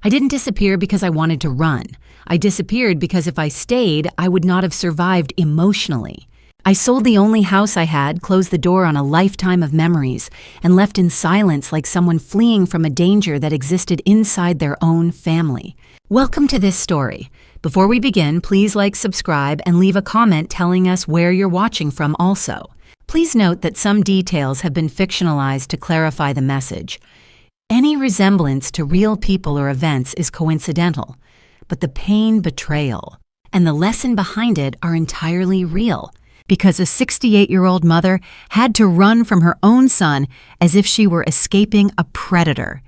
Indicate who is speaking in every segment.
Speaker 1: I didn't disappear because I wanted to run. I disappeared because if I stayed, I would not have survived emotionally. I sold the only house I had, closed the door on a lifetime of memories, and left in silence like someone fleeing from a danger that existed inside their own family. Welcome to this story. Before we begin, please like, subscribe, and leave a comment telling us where you're watching from also. Please note that some details have been fictionalized to clarify the message. Any resemblance to real people or events is coincidental, but the pain, betrayal, and the lesson behind it are entirely real. Because a 68-year-old mother had to run from her own son as if she were escaping a predator.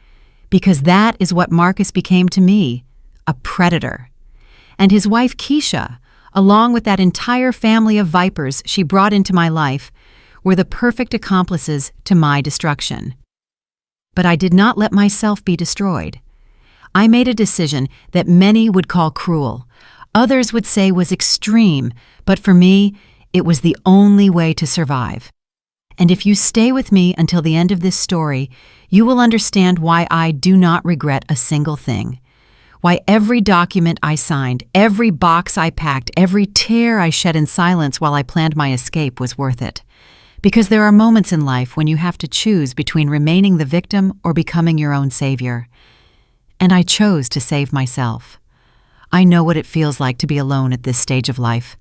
Speaker 1: Because that is what Marcus became to me, a predator. And his wife Kesha, along with that entire family of vipers she brought into my life, were the perfect accomplices to my destruction. But I did not let myself be destroyed. I made a decision that many would call cruel, others would say was extreme, but for me, it was the only way to survive. And if you stay with me until the end of this story, you will understand why I do not regret a single thing. Why every document I signed, every box I packed, every tear I shed in silence while I planned my escape was worth it. Because there are moments in life when you have to choose between remaining the victim or becoming your own savior. And I chose to save myself. I know what it feels like to be alone at this stage of life.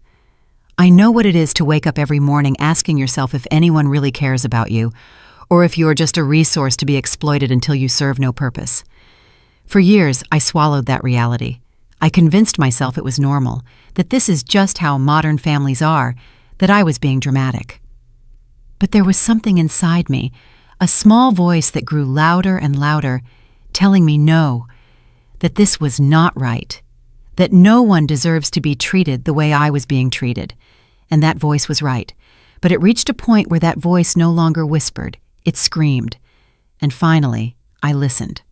Speaker 1: I know what it is to wake up every morning asking yourself if anyone really cares about you, or if you are just a resource to be exploited until you serve no purpose. For years, I swallowed that reality. I convinced myself it was normal, that this is just how modern families are, that I was being dramatic. But there was something inside me, a small voice that grew louder and louder, telling me no, that this was not right, that no one deserves to be treated the way I was being treated. And that voice was right. But it reached a point where that voice no longer whispered, it screamed. And finally, I listened.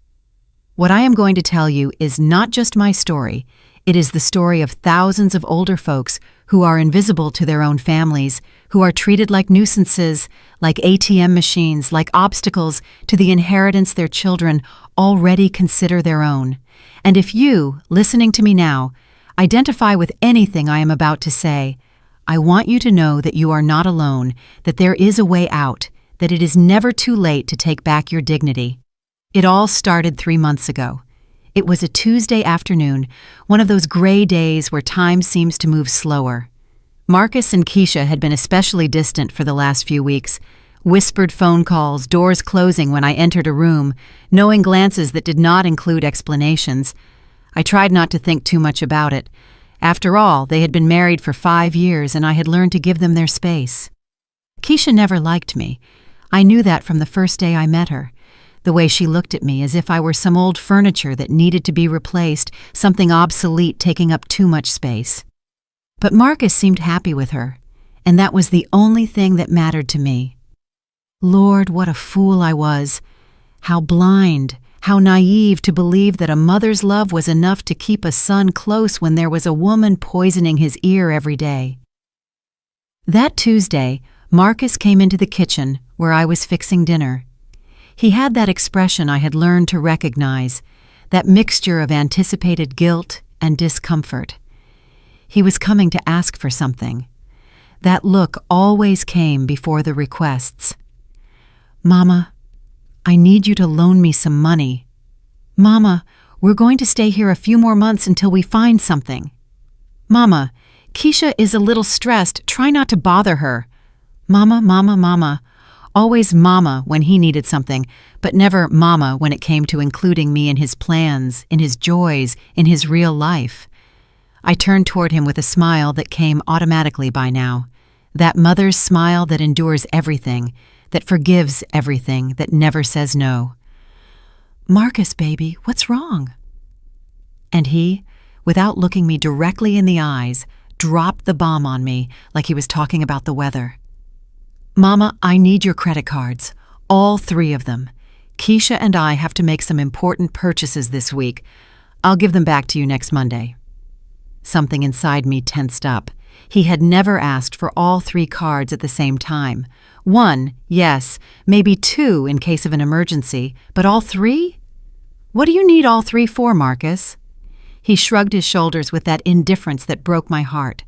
Speaker 1: What I am going to tell you is not just my story, it is the story of thousands of older folks who are invisible to their own families, who are treated like nuisances, like ATM machines, like obstacles to the inheritance their children already consider their own. And if you, listening to me now, identify with anything I am about to say, I want you to know that you are not alone, that there is a way out, that it is never too late to take back your dignity. It all started 3 months ago. It was a Tuesday afternoon, one of those gray days where time seems to move slower. Marcus and Kesha had been especially distant for the last few weeks. Whispered phone calls, doors closing when I entered a room, knowing glances that did not include explanations. I tried not to think too much about it. After all, they had been married for 5 years and I had learned to give them their space. Kesha never liked me. I knew that from the first day I met her. The way she looked at me as if I were some old furniture that needed to be replaced, something obsolete taking up too much space. But Marcus seemed happy with her, and that was the only thing that mattered to me. Lord, what a fool I was. How blind, how naive to believe that a mother's love was enough to keep a son close when there was a woman poisoning his ear every day. That Tuesday, Marcus came into the kitchen where I was fixing dinner. He had that expression I had learned to recognize, that mixture of anticipated guilt and discomfort. He was coming to ask for something. That look always came before the requests. Mama, I need you to loan me some money. Mama, we're going to stay here a few more months until we find something. Mama, Kesha is a little stressed. Try not to bother her. Mama, mama, mama. Always mama when he needed something, but never mama when it came to including me in his plans, in his joys, in his real life. I turned toward him with a smile that came automatically by now. That mother's smile that endures everything, that forgives everything, that never says no. Marcus, baby, what's wrong? And he, without looking me directly in the eyes, dropped the bomb on me like he was talking about the weather. Mama, I need your credit cards, all 3 of them. Kesha and I have to make some important purchases this week. I'll give them back to you next Monday. Something inside me tensed up. He had never asked for all 3 cards at the same time. 1, yes, maybe 2 in case of an emergency, but all 3? "What do you need all three for, Marcus?" He shrugged his shoulders with that indifference that broke my heart.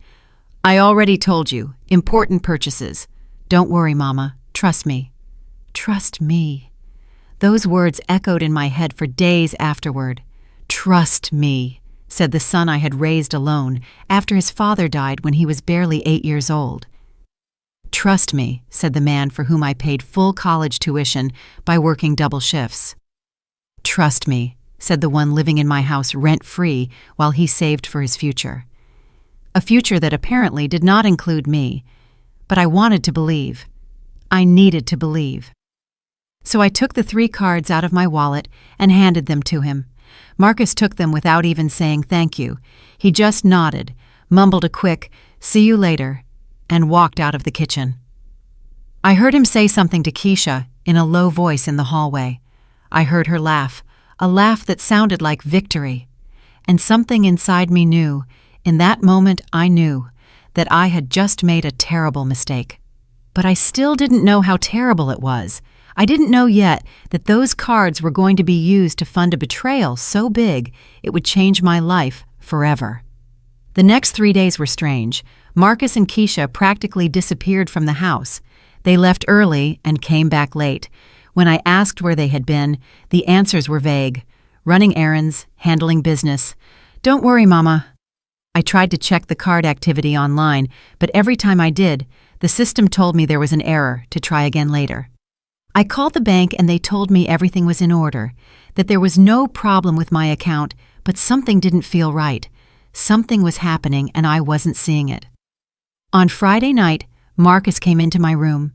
Speaker 1: "I already told you, important purchases. Don't worry, Mama. Trust me." Trust me. Those words echoed in my head for days afterward. Trust me, said the son I had raised alone after his father died when he was barely 8 years old. Trust me, said the man for whom I paid full college tuition by working double shifts. Trust me, said the one living in my house rent-free while he saved for his future. A future that apparently did not include me, but I wanted to believe. I needed to believe. So I took the 3 cards out of my wallet and handed them to him. Marcus took them without even saying thank you. He just nodded, mumbled a quick, "See you later," and walked out of the kitchen. I heard him say something to Kesha in a low voice in the hallway. I heard her laugh, a laugh that sounded like victory. And something inside me knew, in that moment I knew, that I had just made a terrible mistake. But I still didn't know how terrible it was. I didn't know yet that those cards were going to be used to fund a betrayal so big it would change my life forever. The next 3 days were strange. Marcus and Kesha practically disappeared from the house. They left early and came back late. When I asked where they had been, the answers were vague. Running errands, handling business. "Don't worry, Mama." I tried to check the card activity online, but every time I did, the system told me there was an error to try again later. I called the bank and they told me everything was in order, that there was no problem with my account, but something didn't feel right. Something was happening and I wasn't seeing it. On Friday night, Marcus came into my room.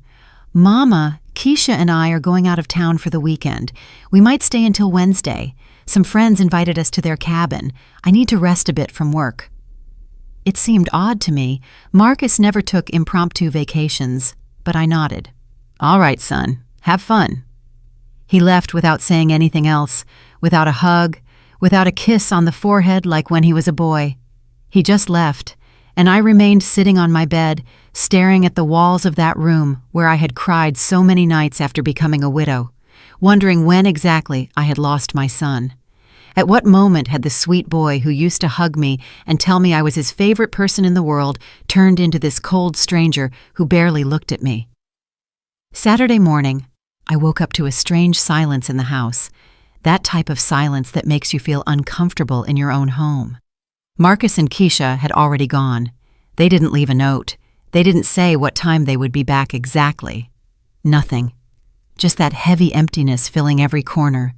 Speaker 1: "Mama, Kesha and I are going out of town for the weekend. We might stay until Wednesday. Some friends invited us to their cabin. I need to rest a bit from work." It seemed odd to me. Marcus never took impromptu vacations, but I nodded. "All right, son. Have fun." He left without saying anything else, without a hug, without a kiss on the forehead like when he was a boy. He just left, and I remained sitting on my bed, staring at the walls of that room where I had cried so many nights after becoming a widow, wondering when exactly I had lost my son. At what moment had the sweet boy who used to hug me and tell me I was his favorite person in the world turned into this cold stranger who barely looked at me? Saturday morning, I woke up to a strange silence in the house, that type of silence that makes you feel uncomfortable in your own home. Marcus and Kesha had already gone. They didn't leave a note. They didn't say what time they would be back exactly. Nothing. Just that heavy emptiness filling every corner.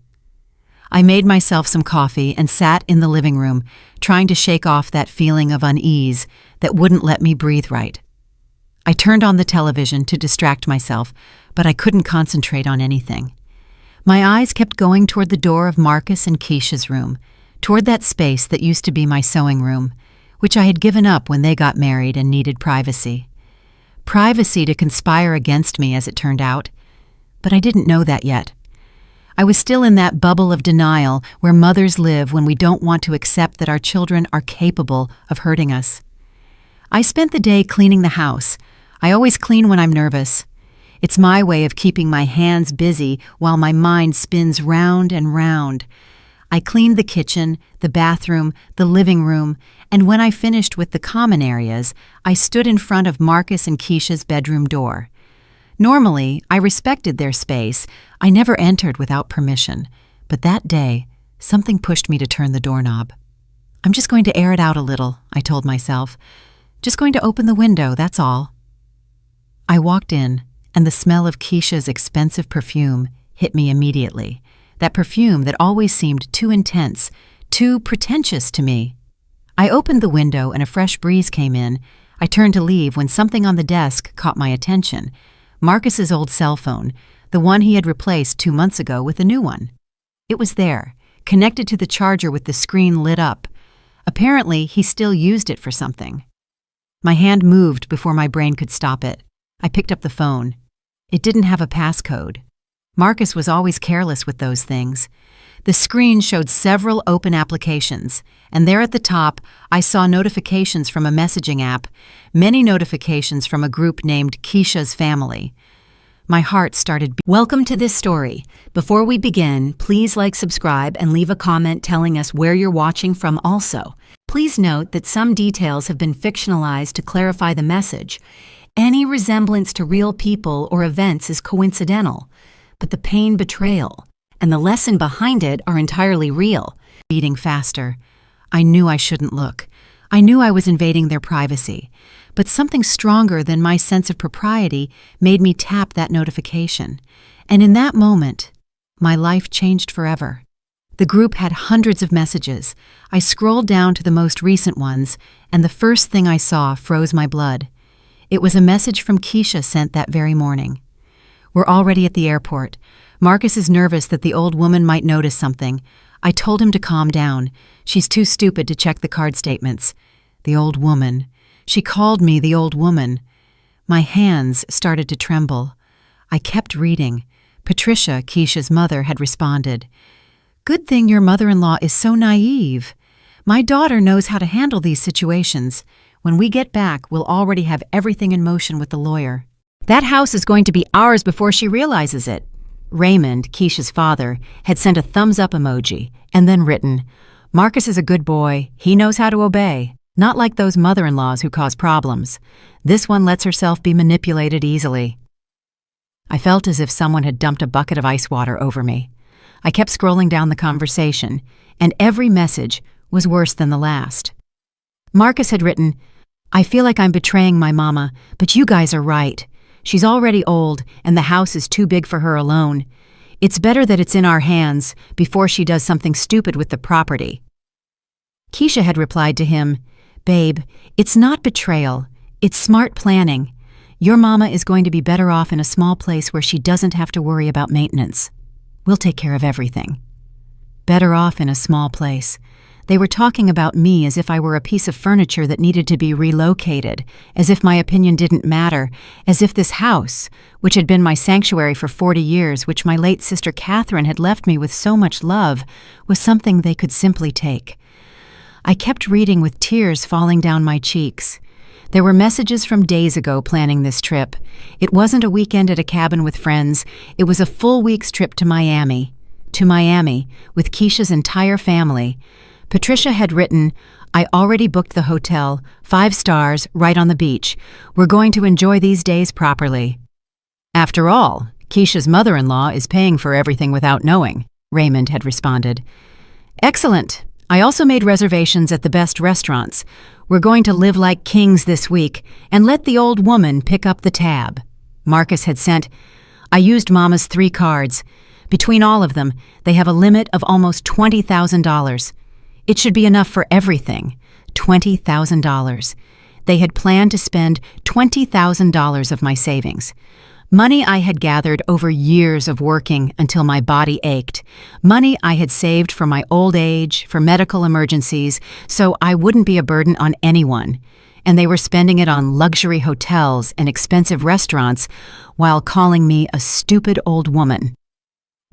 Speaker 1: I made myself some coffee and sat in the living room, trying to shake off that feeling of unease that wouldn't let me breathe right. I turned on the television to distract myself, but I couldn't concentrate on anything. My eyes kept going toward the door of Marcus and Kesha's room, toward that space that used to be my sewing room, which I had given up when they got married and needed privacy. Privacy to conspire against me, as it turned out. But I didn't know that yet. I was still in that bubble of denial where mothers live when we don't want to accept that our children are capable of hurting us. I spent the day cleaning the house. I always clean when I'm nervous. It's my way of keeping my hands busy while my mind spins round and round. I cleaned the kitchen, the bathroom, the living room, and when I finished with the common areas, I stood in front of Marcus and Kesha's bedroom door. Normally, I respected their space. I never entered without permission. But that day, something pushed me to turn the doorknob. "I'm just going to air it out a little," I told myself. "Just going to open the window, that's all." I walked in, and the smell of Kesha's expensive perfume hit me immediately. That perfume that always seemed too intense, too pretentious to me. I opened the window and a fresh breeze came in. I turned to leave when something on the desk caught my attention. Marcus's old cell phone, the one he had replaced 2 months ago with a new one. It was there, connected to the charger with the screen lit up. Apparently, he still used it for something. My hand moved before my brain could stop it. I picked up the phone. It didn't have a passcode. Marcus was always careless with those things. The screen showed several open applications, and there at the top, I saw notifications from a messaging app, many notifications from a group named Kesha's Family. My heart started. Welcome to this story. Before we begin, please like, subscribe, and leave a comment telling us where you're watching from also. Please note that some details have been fictionalized to clarify the message. Any resemblance to real people or events is coincidental, but the pain, betrayal, and the lesson behind it are entirely real. Beating faster. I knew I shouldn't look. I knew I was invading their privacy, but something stronger than my sense of propriety made me tap that notification. And in that moment, my life changed forever. The group had hundreds of messages. I scrolled down to the most recent ones, and the first thing I saw froze my blood. It was a message from Kesha sent that very morning. We're already at the airport. Marcus is nervous that the old woman might notice something. I told him to calm down. She's too stupid to check the card statements. The old woman. She called me the old woman. My hands started to tremble. I kept reading. Patricia, Kesha's mother, had responded. Good thing your mother-in-law is so naive. My daughter knows how to handle these situations. When we get back, we'll already have everything in motion with the lawyer. That house is going to be ours before she realizes it. Raymond, Kesha's father, had sent a thumbs-up emoji and then written, Marcus is a good boy. He knows how to obey. Not like those mother-in-laws who cause problems. This one lets herself be manipulated easily. I felt as if someone had dumped a bucket of ice water over me. I kept scrolling down the conversation, and every message was worse than the last. Marcus had written, I feel like I'm betraying my mama, but you guys are right. She's already old, and the house is too big for her alone. It's better that it's in our hands before she does something stupid with the property. Kesha had replied to him, Babe, it's not betrayal. It's smart planning. Your mama is going to be better off in a small place where she doesn't have to worry about maintenance. We'll take care of everything. Better off in a small place. They were talking about me as if I were a piece of furniture that needed to be relocated, as if my opinion didn't matter, as if this house, which had been my sanctuary for 40 years, which my late sister Catherine had left me with so much love, was something they could simply take. I kept reading with tears falling down my cheeks. There were messages from days ago planning this trip. It wasn't a weekend at a cabin with friends. It was a full week's trip to Miami. To Miami, with Kesha's entire family. Patricia had written, I already booked the hotel, 5 stars, right on the beach. We're going to enjoy these days properly. After all, Kesha's mother-in-law is paying for everything without knowing, Raymond had responded. Excellent. I also made reservations at the best restaurants. We're going to live like kings this week, and let the old woman pick up the tab. Marcus had sent, I used Mama's 3 cards. Between all of them, they have a limit of almost $20,000. It should be enough for everything. $20,000. They had planned to spend $20,000 of my savings. Money I had gathered over years of working until my body ached. Money I had saved for my old age, for medical emergencies, so I wouldn't be a burden on anyone. And they were spending it on luxury hotels and expensive restaurants while calling me a stupid old woman.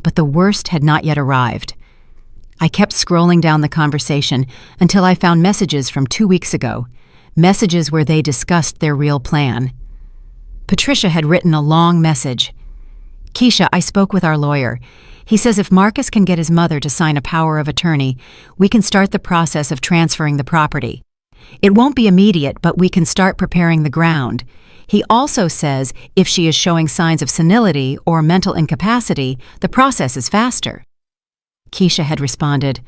Speaker 1: But the worst had not yet arrived. I kept scrolling down the conversation until I found messages from 2 weeks ago, messages where they discussed their real plan. Patricia had written a long message. Kesha, I spoke with our lawyer. He says if Marcus can get his mother to sign a power of attorney, we can start the process of transferring the property. It won't be immediate, but we can start preparing the ground. He also says if she is showing signs of senility or mental incapacity, the process is faster. Kesha had responded,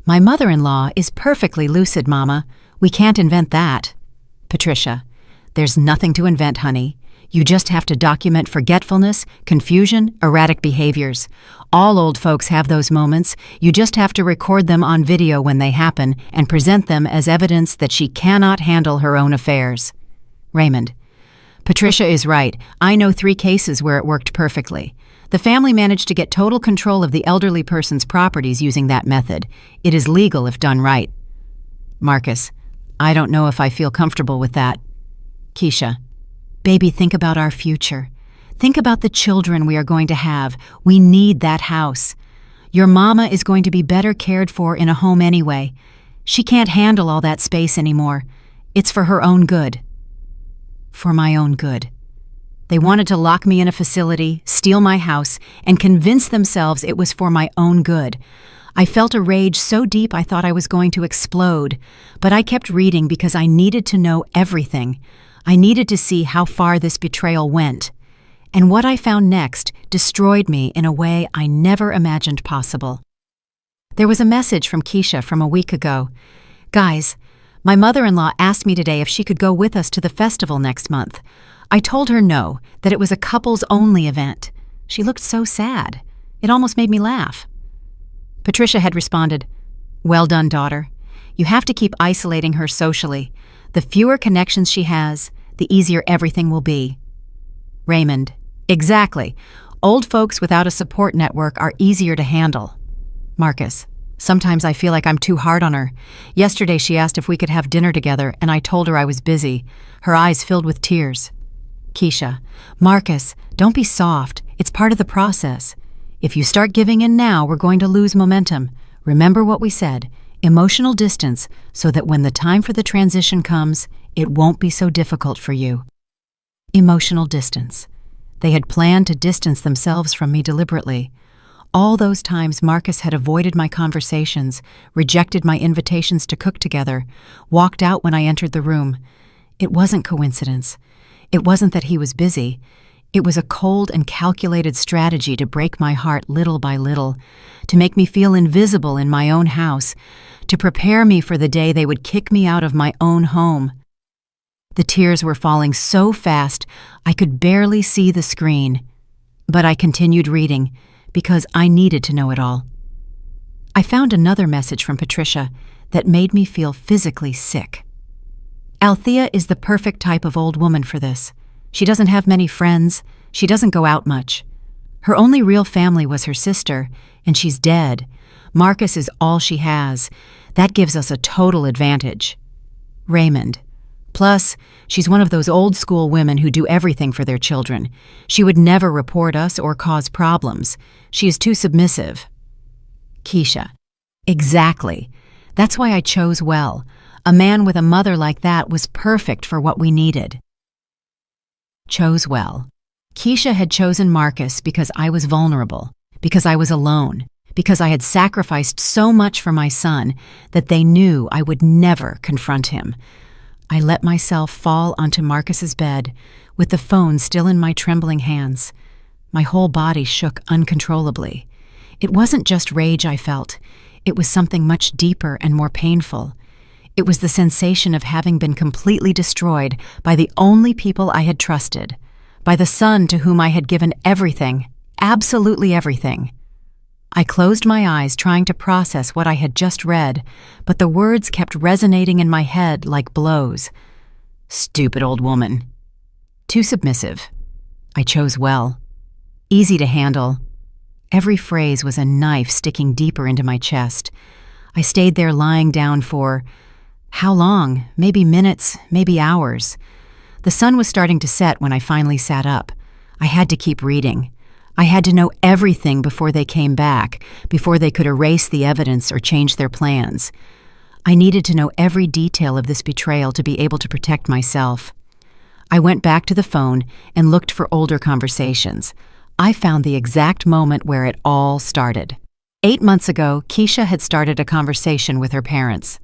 Speaker 1: My mother-in-law is perfectly lucid, Mama. We can't invent that. Patricia, there's nothing to invent, honey. You just have to document forgetfulness, confusion, erratic behaviors. All old folks have those moments. You just have to record them on video when they happen and present them as evidence that she cannot handle her own affairs. Raymond, Patricia is right. I know 3 cases where it worked perfectly. The family managed to get total control of the elderly person's properties using that method. It is legal if done right. Marcus, I don't know if I feel comfortable with that. Kesha, baby, think about our future. Think about the children we are going to have. We need that house. Your mama is going to be better cared for in a home anyway. She can't handle all that space anymore. It's for her own good. For my own good. They wanted to lock me in a facility, steal my house, and convince themselves it was for my own good. I felt a rage so deep I thought I was going to explode, but I kept reading because I needed to know everything. I needed to see how far this betrayal went. And what I found next destroyed me in a way I never imagined possible. There was a message from Kesha from a week ago. "Guys, my mother-in-law asked me today if she could go with us to the festival next month. I told her no, that it was a couples-only event. She looked so sad. It almost made me laugh." Patricia had responded, "Well done, daughter. You have to keep isolating her socially. The fewer connections she has, the easier everything will be." Raymond, "Exactly. Old folks without a support network are easier to handle." Marcus, "Sometimes I feel like I'm too hard on her. Yesterday she asked if we could have dinner together, and I told her I was busy. Her eyes filled with tears." Kesha, "Marcus, don't be soft. It's part of the process. If you start giving in now, we're going to lose momentum. Remember what we said, emotional distance, so that when the time for the transition comes, it won't be so difficult for you." Emotional distance. They had planned to distance themselves from me deliberately. All those times Marcus had avoided my conversations, rejected my invitations to cook together, walked out when I entered the room. It wasn't coincidence. It wasn't that he was busy. It was a cold and calculated strategy to break my heart little by little, to make me feel invisible in my own house, to prepare me for the day they would kick me out of my own home. The tears were falling so fast I could barely see the screen. But I continued reading, because I needed to know it all. I found another message from Patricia that made me feel physically sick. "Althea is the perfect type of old woman for this. She doesn't have many friends. She doesn't go out much. Her only real family was her sister, and she's dead. Marcus is all she has. That gives us a total advantage." Raymond, "Plus, she's one of those old-school women who do everything for their children. She would never report us or cause problems. She is too submissive." Kesha, "Exactly. That's why I chose well. A man with a mother like that was perfect for what we needed." Chose well. Kesha had chosen Marcus because I was vulnerable, because I was alone, because I had sacrificed so much for my son that they knew I would never confront him. I let myself fall onto Marcus's bed, with the phone still in my trembling hands. My whole body shook uncontrollably. It wasn't just rage I felt. It was something much deeper and more painful. It was the sensation of having been completely destroyed by the only people I had trusted, by the son to whom I had given everything, absolutely everything. I closed my eyes trying to process what I had just read, but the words kept resonating in my head like blows. "Stupid old woman. Too submissive. I chose well. Easy to handle." Every phrase was a knife sticking deeper into my chest. I stayed there lying down for how long? Maybe minutes, maybe hours. The sun was starting to set when I finally sat up. I had to keep reading. I had to know everything before they came back, before they could erase the evidence or change their plans. I needed to know every detail of this betrayal to be able to protect myself. I went back to the phone and looked for older conversations. I found the exact moment where it all started. 8 months ago, Kesha had started a conversation with her parents.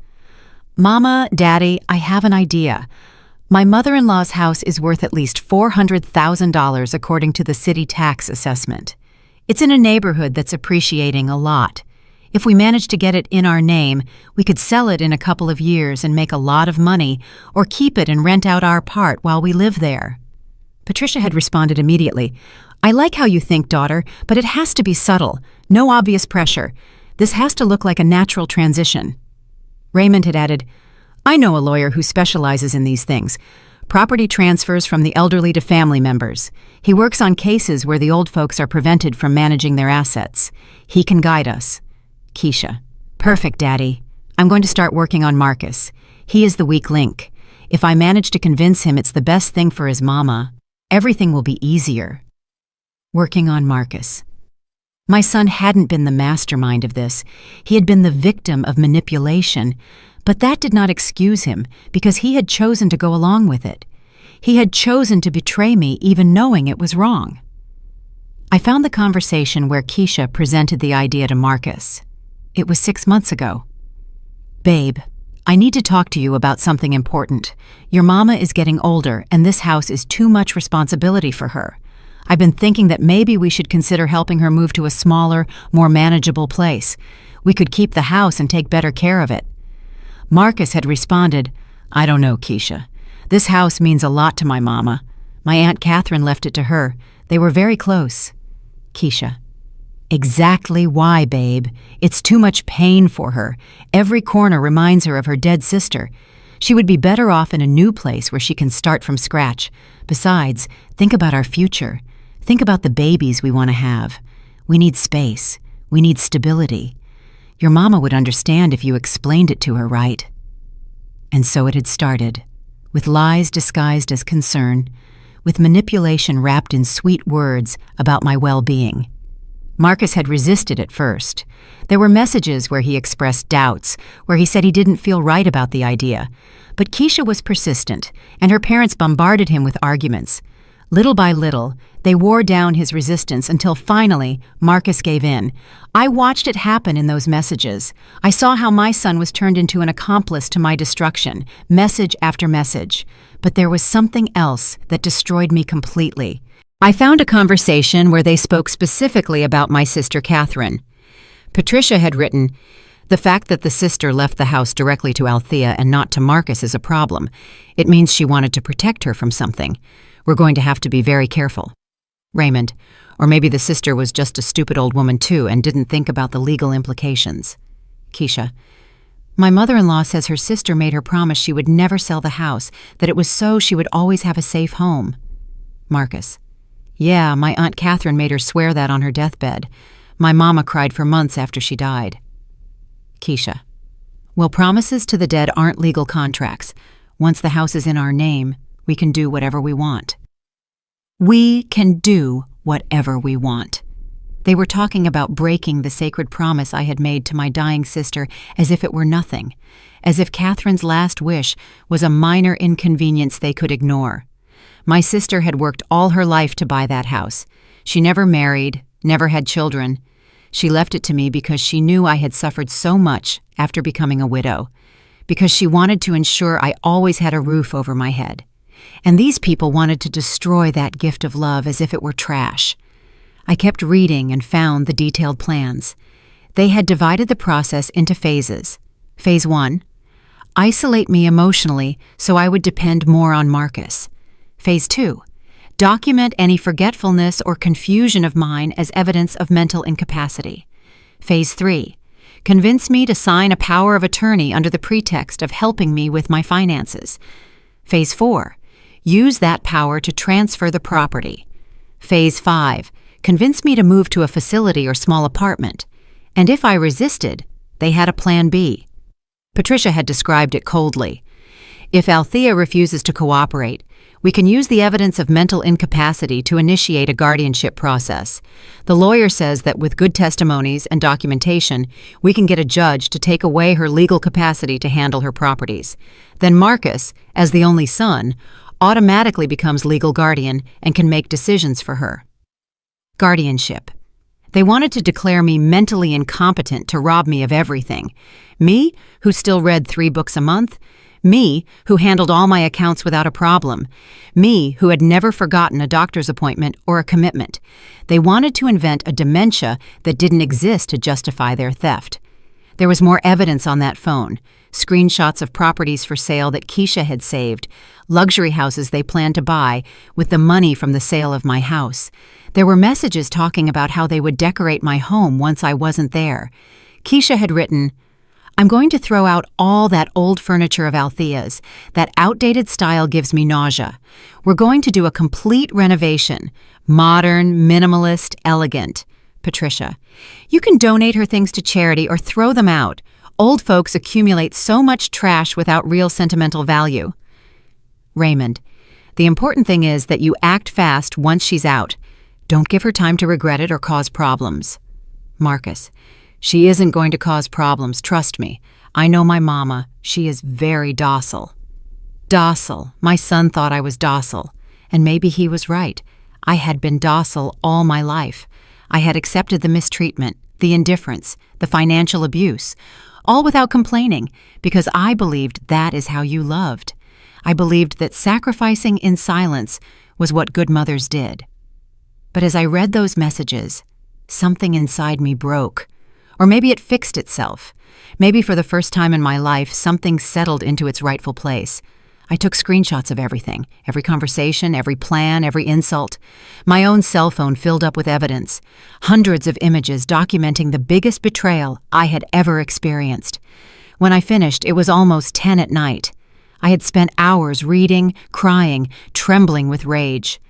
Speaker 1: "Mama, Daddy, I have an idea. My mother-in-law's house is worth at least $400,000 according to the city tax assessment. It's in a neighborhood that's appreciating a lot. If we manage to get it in our name, we could sell it in a couple of years and make a lot of money, or keep it and rent out our part while we live there." Patricia had responded immediately. "I like how you think, daughter, but it has to be subtle. No obvious pressure. This has to look like a natural transition." Raymond had added, "I know a lawyer who specializes in these things. Property transfers from the elderly to family members. He works on cases where the old folks are prevented from managing their assets. He can guide us." Kesha, "Perfect, Daddy. I'm going to start working on Marcus. He is the weak link. If I manage to convince him it's the best thing for his mama, everything will be easier." Working on Marcus. My son hadn't been the mastermind of this. He had been the victim of manipulation, but that did not excuse him because he had chosen to go along with it. He had chosen to betray me even knowing it was wrong. I found the conversation where Kesha presented the idea to Marcus. It was 6 months ago. "Babe, I need to talk to you about something important. Your mama is getting older, and this house is too much responsibility for her. I've been thinking that maybe we should consider helping her move to a smaller, more manageable place. We could keep the house and take better care of it." Marcus had responded, "I don't know, Kesha. This house means a lot to my mama. My Aunt Catherine left it to her. They were very close." Kesha: "Exactly why, babe. It's too much pain for her. Every corner reminds her of her dead sister. She would be better off in a new place where she can start from scratch. Besides, think about our future. Think about the babies we want to have. We need space. We need stability. Your mama would understand if you explained it to her, right?" And so it had started, with lies disguised as concern, with manipulation wrapped in sweet words about my well-being. Marcus had resisted at first. There were messages where he expressed doubts, where he said he didn't feel right about the idea. But Kesha was persistent, and her parents bombarded him with arguments. Little by little, they wore down his resistance until finally Marcus gave in. I watched it happen in those messages. I saw how my son was turned into an accomplice to my destruction, message after message. But there was something else that destroyed me completely. I found a conversation where they spoke specifically about my sister Catherine. Patricia had written, "The fact that the sister left the house directly to Althea and not to Marcus is a problem. It means she wanted to protect her from something. We're going to have to be very careful." Raymond: "Or maybe the sister was just a stupid old woman too and didn't think about the legal implications." Kesha: "My mother-in-law says her sister made her promise she would never sell the house, that it was so she would always have a safe home." Marcus: "Yeah, my Aunt Catherine made her swear that on her deathbed. My mama cried for months after she died." Kesha: "Well, promises to the dead aren't legal contracts. Once the house is in our name, we can do whatever we want." We can do whatever we want. They were talking about breaking the sacred promise I had made to my dying sister as if it were nothing, as if Catherine's last wish was a minor inconvenience they could ignore. My sister had worked all her life to buy that house. She never married, never had children. She left it to me because she knew I had suffered so much after becoming a widow, because she wanted to ensure I always had a roof over my head. And these people wanted to destroy that gift of love as if it were trash. I kept reading and found the detailed plans. They had divided the process into phases. Phase 1, isolate me emotionally so I would depend more on Marcus. Phase 2, document any forgetfulness or confusion of mine as evidence of mental incapacity. Phase 3, convince me to sign a power of attorney under the pretext of helping me with my finances. Phase 4, use that power to transfer the property. Phase 5, convince me to move to a facility or small apartment. And if I resisted, they had a plan B. Patricia had described it coldly. If Althea refuses to cooperate, we can use the evidence of mental incapacity to initiate a guardianship process. The lawyer says that with good testimonies and documentation, we can get a judge to take away her legal capacity to handle her properties. Then Marcus, as the only son, automatically becomes legal guardian and can make decisions for her. Guardianship. They wanted to declare me mentally incompetent to rob me of everything. Me, who still read 3 books a month. Me, who handled all my accounts without a problem. Me, who had never forgotten a doctor's appointment or a commitment. They wanted to invent a dementia that didn't exist to justify their theft. There was more evidence on that phone. Screenshots of properties for sale that Kesha had saved, luxury houses they planned to buy with the money from the sale of my house. There were messages talking about how they would decorate my home once I wasn't there. Kesha had written, "I'm going to throw out all that old furniture of Althea's. That outdated style gives me nausea. We're going to do a complete renovation. Modern, minimalist, elegant." Patricia: "You can donate her things to charity or throw them out. Old folks accumulate so much trash without real sentimental value." Raymond: "The important thing is that you act fast once she's out. Don't give her time to regret it or cause problems." Marcus: "She isn't going to cause problems, trust me. I know my mama. She is very docile." Docile. My son thought I was docile. And maybe he was right. I had been docile all my life. I had accepted the mistreatment, the indifference, the financial abuse, all without complaining, because I believed that is how you loved. I believed that sacrificing in silence was what good mothers did. But as I read those messages, something inside me broke. Or maybe it fixed itself. Maybe for the first time in my life, something settled into its rightful place. I took screenshots of everything, every conversation, every plan, every insult. My own cell phone filled up with evidence, hundreds of images documenting the biggest betrayal I had ever experienced. When I finished, it was almost 10 at night. I had spent hours reading, crying, trembling with rage.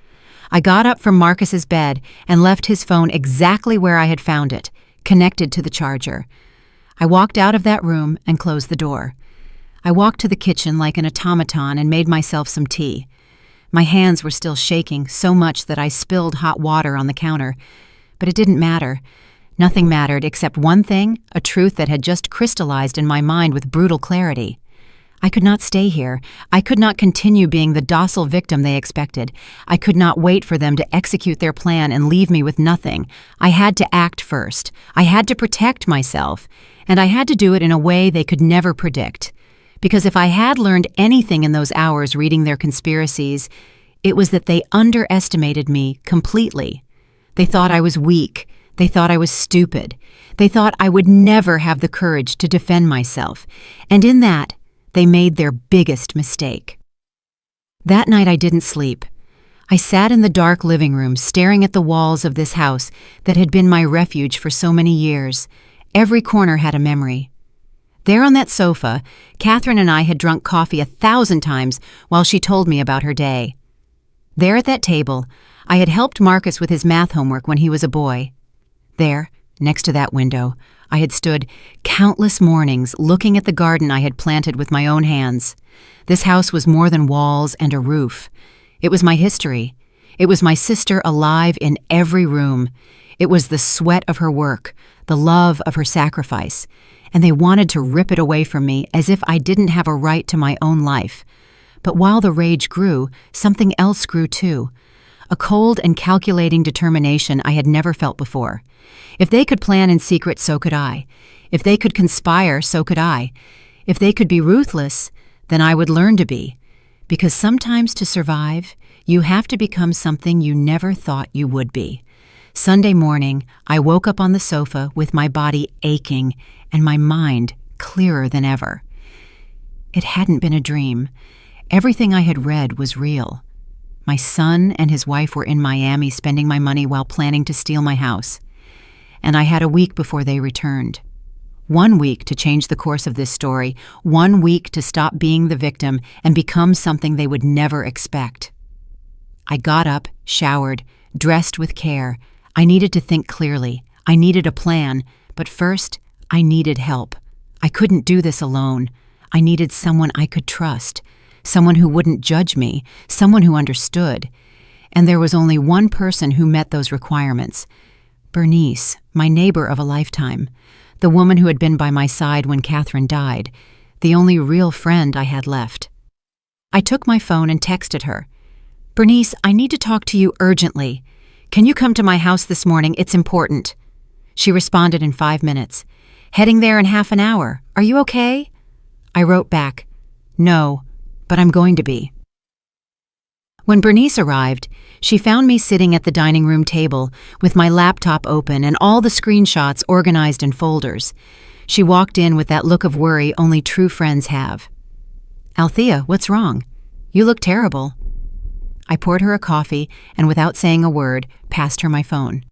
Speaker 1: I got up from Marcus's bed and left his phone exactly where I had found it, connected to the charger. I walked out of that room and closed the door. I walked to the kitchen like an automaton and made myself some tea. My hands were still shaking so much that I spilled hot water on the counter. But it didn't matter. Nothing mattered except one thing, a truth that had just crystallized in my mind with brutal clarity. I could not stay here. I could not continue being the docile victim they expected. I could not wait for them to execute their plan and leave me with nothing. I had to act first. I had to protect myself. And I had to do it in a way they could never predict. Because if I had learned anything in those hours reading their conspiracies, it was that they underestimated me completely. They thought I was weak. They thought I was stupid. They thought I would never have the courage to defend myself. And in that, they made their biggest mistake. That night I didn't sleep. I sat in the dark living room staring at the walls of this house that had been my refuge for so many years. Every corner had a memory. There on that sofa, Catherine and I had drunk coffee 1,000 times while she told me about her day. There at that table, I had helped Marcus with his math homework when he was a boy. There, next to that window, I had stood countless mornings looking at the garden I had planted with my own hands. This house was more than walls and a roof. It was my history. It was my sister alive in every room. It was the sweat of her work, the love of her sacrifice. And they wanted to rip it away from me as if I didn't have a right to my own life. But while the rage grew, something else grew too. A cold and calculating determination I had never felt before. If they could plan in secret, so could I. If they could conspire, so could I. If they could be ruthless, then I would learn to be. Because sometimes to survive, you have to become something you never thought you would be. Sunday morning, I woke up on the sofa with my body aching and my mind clearer than ever. It hadn't been a dream. Everything I had read was real. My son and his wife were in Miami spending my money while planning to steal my house. And I had a week before they returned. 1 week to change the course of this story, 1 week to stop being the victim and become something they would never expect. I got up, showered, dressed with care. I needed to think clearly. I needed a plan, but first, I needed help. I couldn't do this alone. I needed someone I could trust, someone who wouldn't judge me, someone who understood. And there was only one person who met those requirements. Bernice, my neighbor of a lifetime, the woman who had been by my side when Catherine died, the only real friend I had left. I took my phone and texted her. "Bernice, I need to talk to you urgently. Can you come to my house this morning? It's important." She responded in 5 minutes. "Heading there in half an hour. Are you okay?" I wrote back, "No, but I'm going to be." When Bernice arrived, she found me sitting at the dining room table with my laptop open and all the screenshots organized in folders. She walked in with that look of worry only true friends have. "Althea, what's wrong? You look terrible." I poured her a coffee and without saying a word, passed her my phone.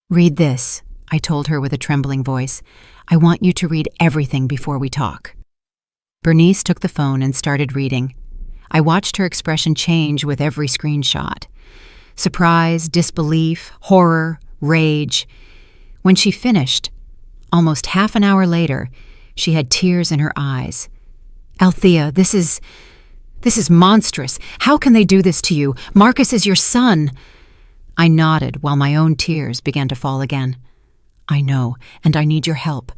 Speaker 1: "Read this," I told her with a trembling voice. "I want you to read everything before we talk." Bernice took the phone and started reading. I watched her expression change with every screenshot. Surprise, disbelief, horror, rage. When she finished, almost half an hour later, she had tears in her eyes. "Althea, this is monstrous. How can they do this to you? Marcus is your son." I nodded while my own tears began to fall again. "I know, and I need your help.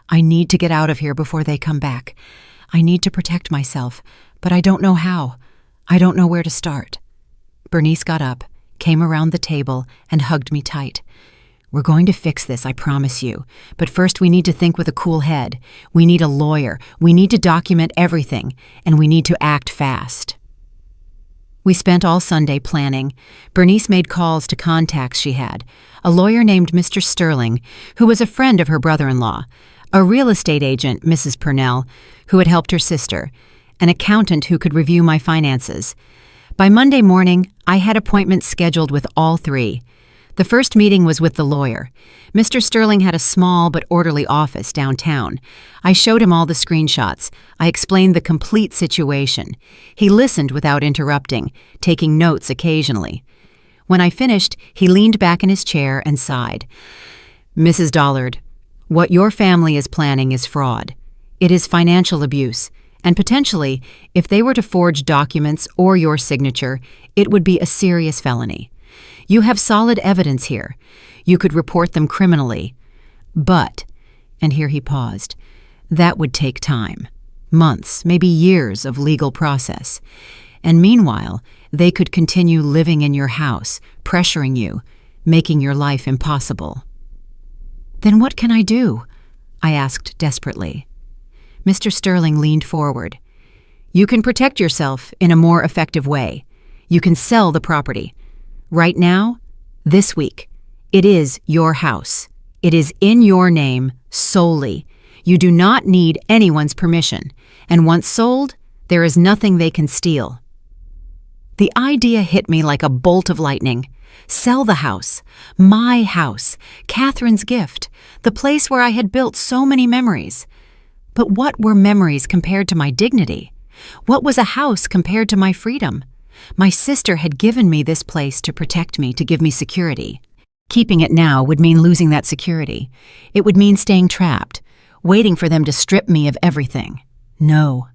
Speaker 1: I need to get out of here before they come back. I need to protect myself. but I don't know how. I don't know where to start." Bernice got up, came around the table, and hugged me tight. "We're going to fix this, I promise you. But first we need to think with a cool head. We need a lawyer. We need to document everything. And we need to act fast." We spent all Sunday planning. Bernice made calls to contacts she had. A lawyer named Mr. Sterling, who was a friend of her brother-in-law. A real estate agent, Mrs. Purnell, who had helped her sister. An accountant who could review my finances. By Monday morning, I had appointments scheduled with all three. The first meeting was with the lawyer. Mr. Sterling had a small but orderly office downtown. I showed him all the screenshots. I explained the complete situation. He listened without interrupting, taking notes occasionally. When I finished, he leaned back in his chair and sighed. "Mrs. Dollard, what your family is planning is fraud. It is financial abuse, and potentially, if they were to forge documents or your signature, it would be a serious felony. You have solid evidence here. You could report them criminally. But," and here he paused, "that would take time. Months, maybe years of legal process. And meanwhile, they could continue living in your house, pressuring you, making your life impossible." "Then what can I do?" I asked desperately. Mr. Sterling leaned forward. "You can protect yourself in a more effective way. You can sell the property. Right now, this week, it is your house. It is in your name solely. You do not need anyone's permission, and once sold, there is nothing they can steal." The idea hit me like a bolt of lightning. Sell the house, my house, Catherine's gift, the place where I had built so many memories. But what were memories compared to my dignity? What was a house compared to my freedom? My sister had given me this place to protect me, to give me security. Keeping it now would mean losing that security. It would mean staying trapped, waiting for them to strip me of everything. No.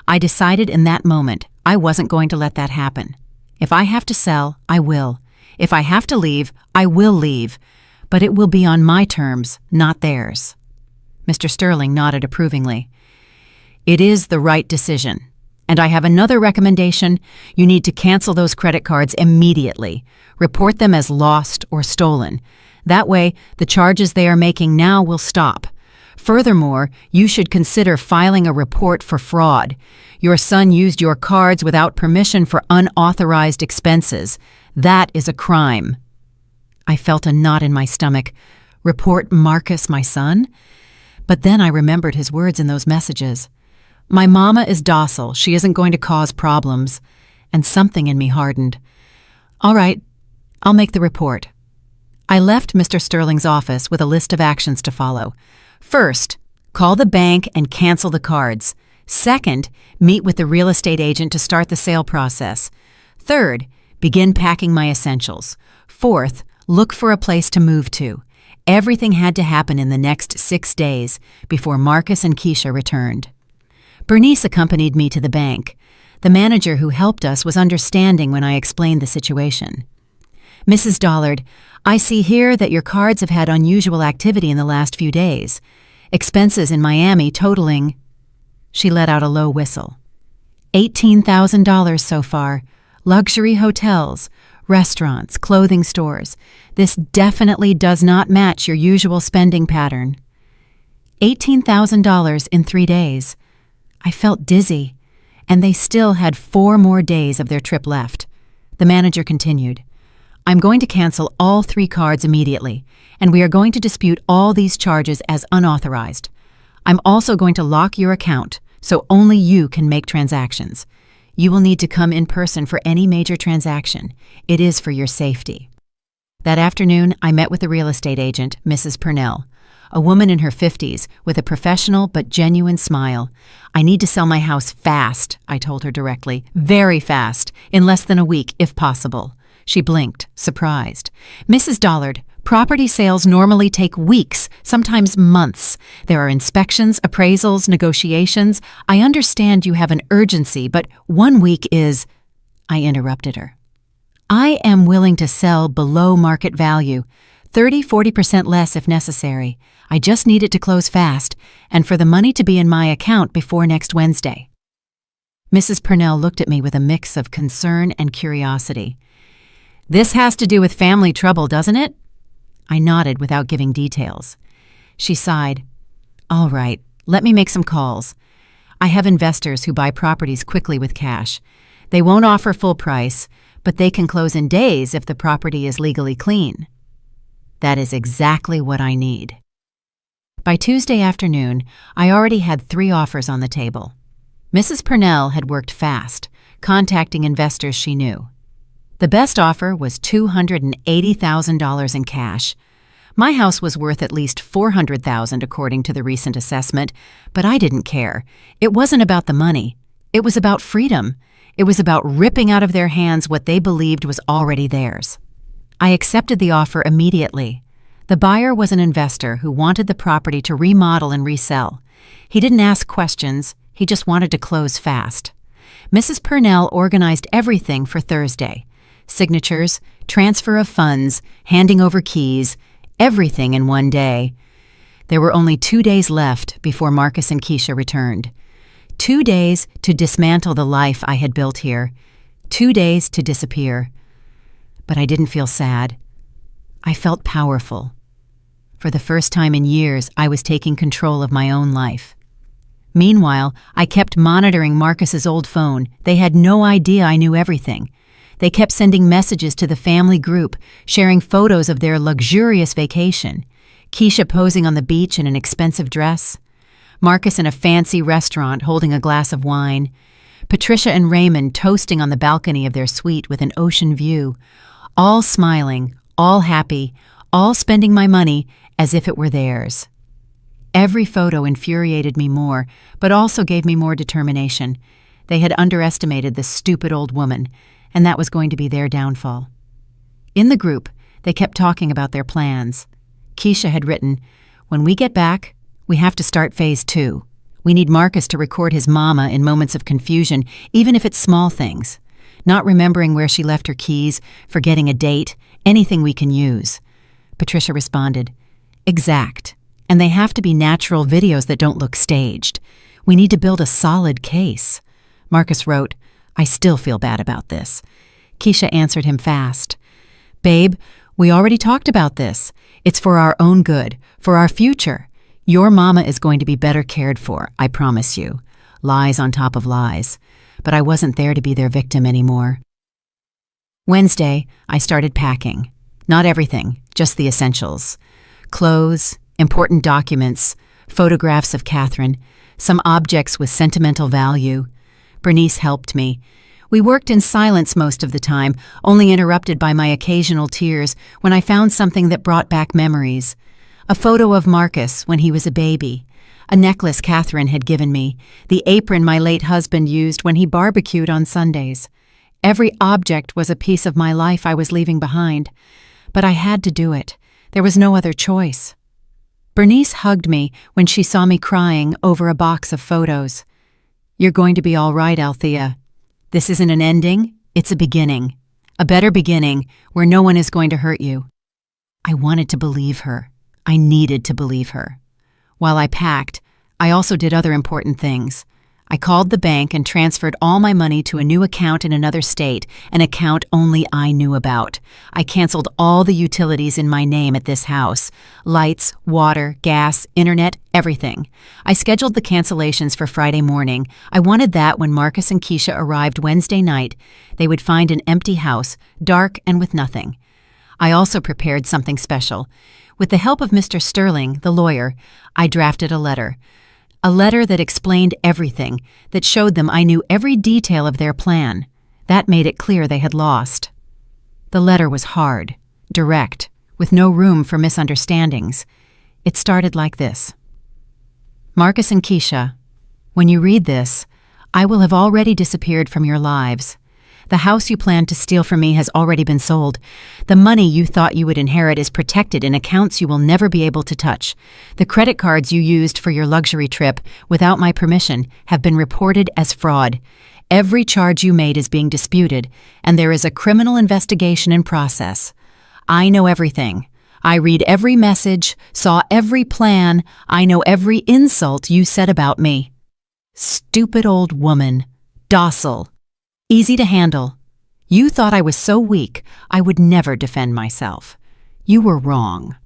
Speaker 1: I decided in that moment I wasn't going to let that happen. If I have to sell, I will. If I have to leave, I will leave. But it will be on my terms, not theirs. Mr. Sterling nodded approvingly. "It is the right decision. And I have another recommendation. You need to cancel those credit cards immediately. Report them as lost or stolen. That way, the charges they are making now will stop. Furthermore, you should consider filing a report for fraud. Your son used your cards without permission for unauthorized expenses. That is a crime." I felt a knot in my stomach. Report Marcus, my son? But then I remembered his words in those messages. My mama is docile. She isn't going to cause problems. And something in me hardened. "All right, I'll make the report." I left Mr. Sterling's office with a list of actions to follow. First, call the bank and cancel the cards. Second, meet with the real estate agent to start the sale process. Third, begin packing my essentials. Fourth, look for a place to move to. Everything had to happen in the next 6 days before Marcus and Kesha returned. Bernice accompanied me to the bank. The manager who helped us was understanding when I explained the situation. "Mrs. Dollard, I see here that your cards have had unusual activity in the last few days. Expenses in Miami totaling—" She let out a low whistle. $18,000 so far. Luxury hotels, restaurants, clothing stores. This definitely does not match your usual spending pattern. $18,000 in 3 days. I felt dizzy, and they still had 4 more days of their trip left. The manager continued, "I'm going to cancel all 3 cards immediately, and we are going to dispute all these charges as unauthorized. I'm also going to lock your account, so only you can make transactions. You will need to come in person for any major transaction. It is for your safety." That afternoon, I met with the real estate agent, Mrs. Purnell, a woman in her 50s with a professional but genuine smile. "I need to sell my house fast," I told her directly. "Very fast, in less than a week, if possible." She blinked, surprised. "Mrs. Dollard, property sales normally take weeks, sometimes months. There are inspections, appraisals, negotiations. I understand you have an urgency, but 1 week is—" I interrupted her. "I am willing to sell below market value, 30–40% less if necessary. I just need it to close fast, and for the money to be in my account before next Wednesday." Mrs. Purnell looked at me with a mix of concern and curiosity. "This has to do with family trouble, doesn't it?" I nodded without giving details. She sighed. "All right, let me make some calls. I have investors who buy properties quickly with cash. They won't offer full price, but they can close in days if the property is legally clean." That is exactly what I need. By Tuesday afternoon, I already had 3 offers on the table. Mrs. Purnell had worked fast, contacting investors she knew. The best offer was $280,000 in cash. My house was worth at least $400,000 according to the recent assessment, but I didn't care. It wasn't about the money. It was about freedom. It was about ripping out of their hands what they believed was already theirs. I accepted the offer immediately. The buyer was an investor who wanted the property to remodel and resell. He didn't ask questions, he just wanted to close fast. Mrs. Purnell organized everything for Thursday. Signatures, transfer of funds, handing over keys, everything in one day. There were only 2 days left before Marcus and Kesha returned. 2 days to dismantle the life I had built here. 2 days to disappear. But I didn't feel sad. I felt powerful. For the first time in years, I was taking control of my own life. Meanwhile, I kept monitoring Marcus's old phone. They had no idea I knew everything. They kept sending messages to the family group, sharing photos of their luxurious vacation. Kesha posing on the beach in an expensive dress. Marcus in a fancy restaurant holding a glass of wine. Patricia and Raymond toasting on the balcony of their suite with an ocean view. All smiling, all happy, all spending my money as if it were theirs. Every photo infuriated me more, but also gave me more determination. They had underestimated the stupid old woman, and that was going to be their downfall. In the group, they kept talking about their plans. Kesha had written, "When we get back, we have to start phase 2. We need Marcus to record his mama in moments of confusion, even if it's small things. Not remembering where she left her keys, forgetting a date, anything we can use." Patricia responded, "Exact. And they have to be natural videos that don't look staged. We need to build a solid case." Marcus wrote, "I still feel bad about this." Kesha answered him fast, "Babe, we already talked about this. It's for our own good, for our future. Your mama is going to be better cared for, I promise you." Lies on top of lies. But I wasn't there to be their victim anymore. Wednesday, I started packing. Not everything, just the essentials. Clothes, important documents, photographs of Catherine, some objects with sentimental value. Bernice helped me. We worked in silence most of the time, only interrupted by my occasional tears when I found something that brought back memories. A photo of Marcus when he was a baby. A necklace Catherine had given me. The apron my late husband used when he barbecued on Sundays. Every object was a piece of my life I was leaving behind. But I had to do it. There was no other choice. Bernice hugged me when she saw me crying over a box of photos. "You're going to be all right, Althea. This isn't an ending, it's a beginning. A better beginning where no one is going to hurt you." I wanted to believe her. I needed to believe her. While I packed, I also did other important things. I called the bank and transferred all my money to a new account in another state, an account only I knew about. I canceled all the utilities in my name at this house. Lights, water, gas, internet, everything. I scheduled the cancellations for Friday morning. I wanted that when Marcus and Kesha arrived Wednesday night, they would find an empty house, dark and with nothing. I also prepared something special. With the help of Mr. Sterling, the lawyer, I drafted a letter. A letter that explained everything, that showed them I knew every detail of their plan. That made it clear they had lost. The letter was hard, direct, with no room for misunderstandings. It started like this. "Marcus and Kesha, when you read this, I will have already disappeared from your lives. The house you planned to steal from me has already been sold. The money you thought you would inherit is protected in accounts you will never be able to touch. The credit cards you used for your luxury trip without my permission have been reported as fraud. Every charge you made is being disputed, and there is a criminal investigation in process. I know everything. I read every message, saw every plan. I know every insult you said about me. Stupid old woman. docile, easy to handle. You thought I was so weak I would never defend myself. You were wrong."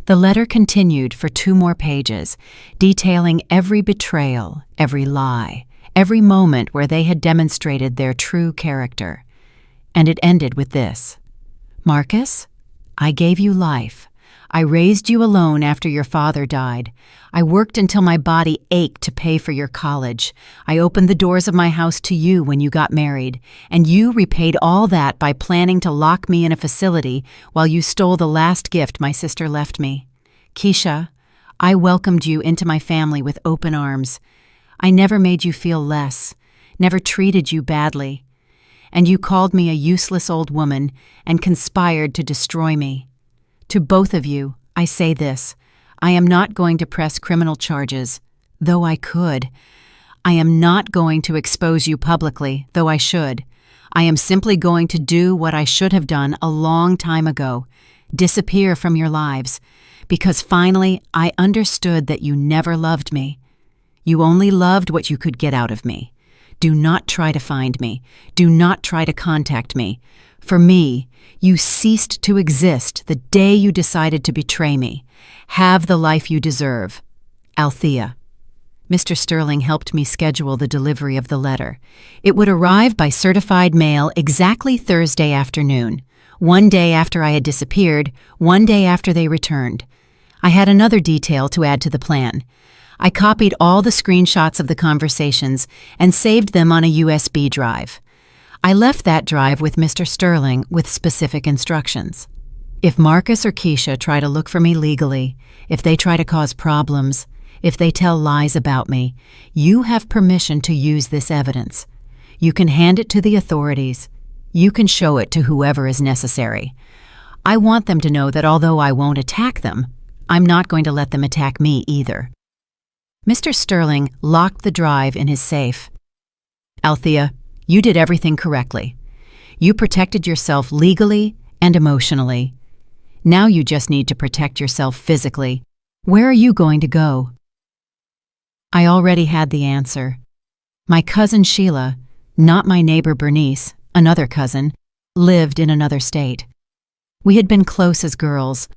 Speaker 1: The letter continued for 2 more pages, detailing every betrayal, every lie, every moment where they had demonstrated their true character. And it ended with this: "Marcus, I gave you life. I raised you alone after your father died. I worked until my body ached to pay for your college. I opened the doors of my house to you when you got married, and you repaid all that by planning to lock me in a facility while you stole the last gift my sister left me. Kesha, I welcomed you into my family with open arms. I never made you feel less, never treated you badly. And you called me a useless old woman and conspired to destroy me. To both of you, I say this: I am not going to press criminal charges, though I could. I am not going to expose you publicly, though I should. I am simply going to do what I should have done a long time ago: disappear from your lives, because finally I understood that you never loved me. You only loved what you could get out of me. Do not try to find me. Do not try to contact me. For me, you ceased to exist the day you decided to betray me. Have the life you deserve. Althea." Mr. Sterling helped me schedule the delivery of the letter. It would arrive by certified mail exactly Thursday afternoon, 1 day after I had disappeared, 1 day after they returned. I had another detail to add to the plan. I copied all the screenshots of the conversations and saved them on a USB drive. I left that drive with Mr. Sterling with specific instructions. If Marcus or Kesha try to look for me legally, if they try to cause problems, if they tell lies about me, you have permission to use this evidence. You can hand it to the authorities. You can show it to whoever is necessary. I want them to know that although I won't attack them, I'm not going to let them attack me either. Mr. Sterling locked the drive in his safe. "Althea, you did everything correctly. You protected yourself legally and emotionally. Now you just need to protect yourself physically. Where are you going to go?" I already had the answer. My cousin Sheila, not my neighbor Bernice, another cousin, lived in another state. We had been close as girls,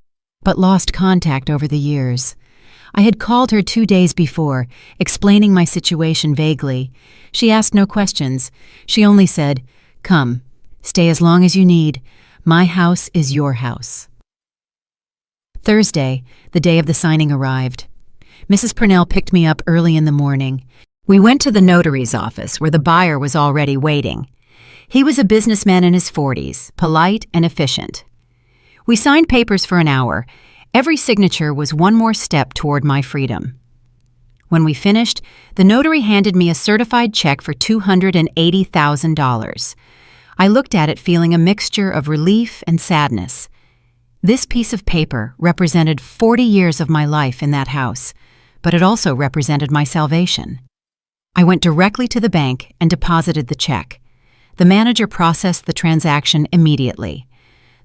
Speaker 1: but lost contact over the years. I had called her 2 days before, explaining my situation vaguely. She asked no questions. She only said, "Come, stay as long as you need. My house is your house." Thursday, the day of the signing, arrived. Mrs. Purnell picked me up early in the morning. We went to the notary's office where the buyer was already waiting. He was a businessman in his 40s, polite and efficient. We signed papers for an hour. Every signature was one more step toward my freedom. When we finished, the notary handed me a certified check for $280,000. I looked at it feeling a mixture of relief and sadness. This piece of paper represented 40 years of my life in that house, but it also represented my salvation. I went directly to the bank and deposited the check. The manager processed the transaction immediately.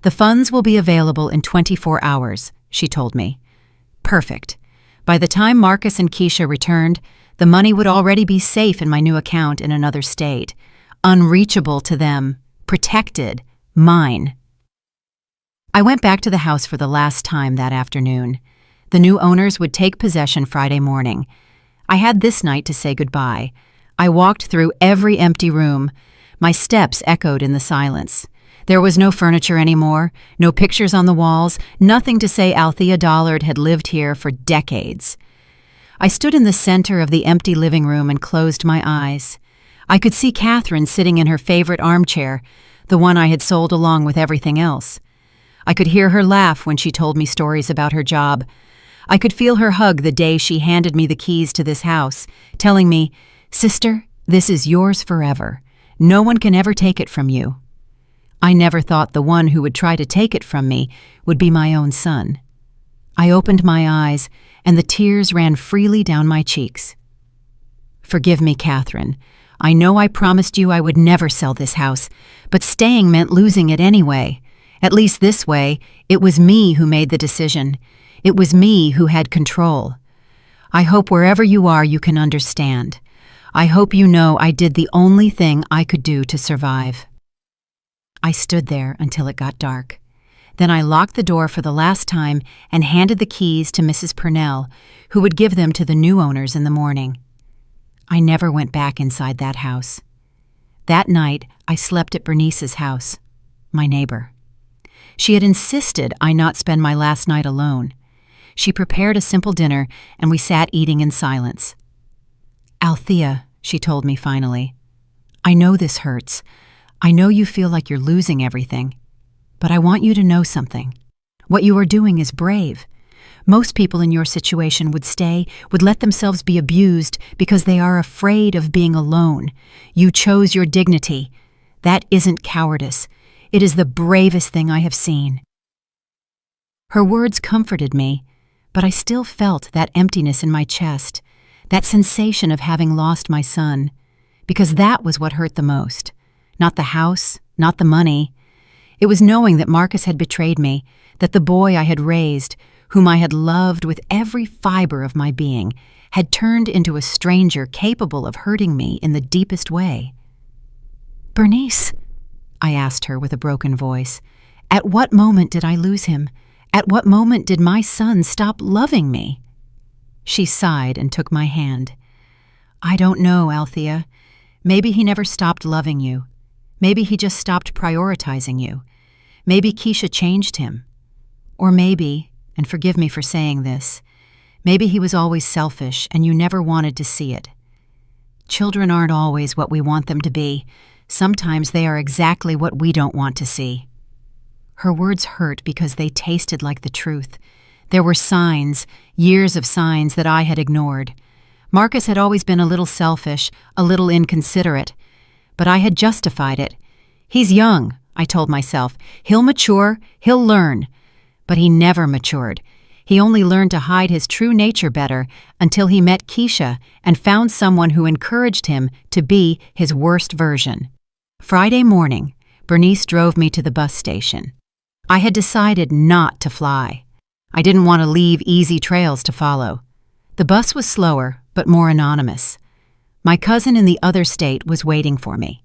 Speaker 1: "The funds will be available in 24 hours, she told me. Perfect. By the time Marcus and Kesha returned, the money would already be safe in my new account in another state, unreachable to them, protected, mine. I went back to the house for the last time that afternoon. The new owners would take possession Friday morning. I had this night to say goodbye. I walked through every empty room. My steps echoed in the silence. There was no furniture anymore, no pictures on the walls, nothing to say Althea Dollard had lived here for decades. I stood in the center of the empty living room and closed my eyes. I could see Catherine sitting in her favorite armchair, the one I had sold along with everything else. I could hear her laugh when she told me stories about her job. I could feel her hug the day she handed me the keys to this house, telling me, "Sister, this is yours forever. No one can ever take it from you." I never thought the one who would try to take it from me would be my own son. I opened my eyes, and the tears ran freely down my cheeks. "Forgive me, Catherine. I know I promised you I would never sell this house, but staying meant losing it anyway. At least this way, it was me who made the decision. It was me who had control. I hope wherever you are you can understand. I hope you know I did the only thing I could do to survive." I stood there until it got dark. Then I locked the door for the last time and handed the keys to Mrs. Purnell, who would give them to the new owners in the morning. I never went back inside that house. That night, I slept at Bernice's house, my neighbor. She had insisted I not spend my last night alone. She prepared a simple dinner, and we sat eating in silence. "Althea," she told me finally, "I know this hurts. I know you feel like you're losing everything. But I want you to know something. What you are doing is brave. Most people in your situation would let themselves be abused because they are afraid of being alone. You chose your dignity. That isn't cowardice. It is the bravest thing I have seen." Her words comforted me, but I still felt that emptiness in my chest, that sensation of having lost my son, because that was what hurt the most. Not the house, not the money. It was knowing that Marcus had betrayed me, that the boy I had raised, whom I had loved with every fiber of my being, had turned into a stranger capable of hurting me in the deepest way. "Bernice," I asked her with a broken voice, "at what moment did I lose him? At what moment did my son stop loving me?" She sighed and took my hand. "I don't know, Althea. Maybe he never stopped loving you. Maybe he just stopped prioritizing you. Maybe Kesha changed him. Or maybe, and forgive me for saying this, maybe he was always selfish and you never wanted to see it. Children aren't always what we want them to be. Sometimes they are exactly what we don't want to see." Her words hurt because they tasted like the truth. There were signs, years of signs that I had ignored. Marcus had always been a little selfish, a little inconsiderate, but I had justified it. "He's young," I told myself. "He'll mature, he'll learn." But he never matured. He only learned to hide his true nature better until he met Kesha and found someone who encouraged him to be his worst version. Friday morning, Bernice drove me to the bus station. I had decided not to fly. I didn't want to leave easy trails to follow. The bus was slower, but more anonymous. My cousin in the other state was waiting for me.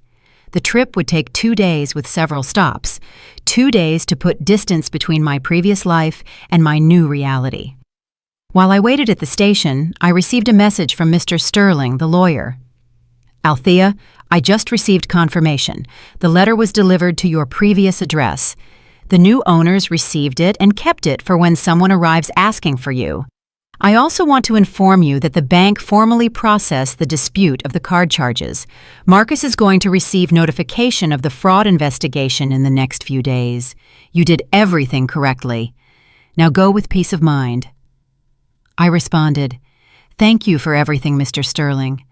Speaker 1: The trip would take 2 days with several stops, 2 days to put distance between my previous life and my new reality. While I waited at the station, I received a message from Mr. Sterling, the lawyer. "Althea, I just received confirmation. The letter was delivered to your previous address. The new owners received it and kept it for when someone arrives asking for you. I also want to inform you that the bank formally processed the dispute of the card charges. Marcus is going to receive notification of the fraud investigation in the next few days. You did everything correctly. Now go with peace of mind." I responded, "Thank you for everything, Mr. Sterling.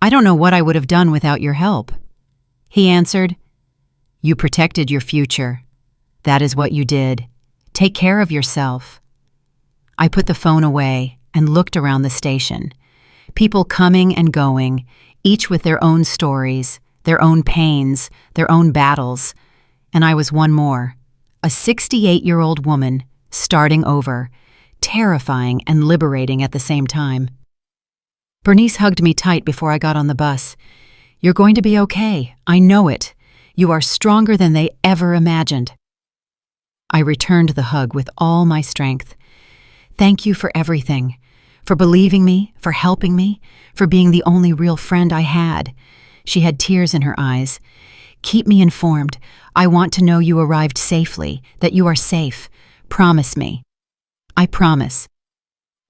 Speaker 1: I don't know what I would have done without your help." He answered, "You protected your future. That is what you did. Take care of yourself." I put the phone away and looked around the station. People coming and going, each with their own stories, their own pains, their own battles. And I was one more, a 68-year-old woman, starting over, terrifying and liberating at the same time. Bernice hugged me tight before I got on the bus. "You're going to be okay. I know it. You are stronger than they ever imagined." I returned the hug with all my strength. "Thank you for everything, for believing me, for helping me, for being the only real friend I had." She had tears in her eyes. "Keep me informed. I want to know you arrived safely, that you are safe. Promise me." "I promise."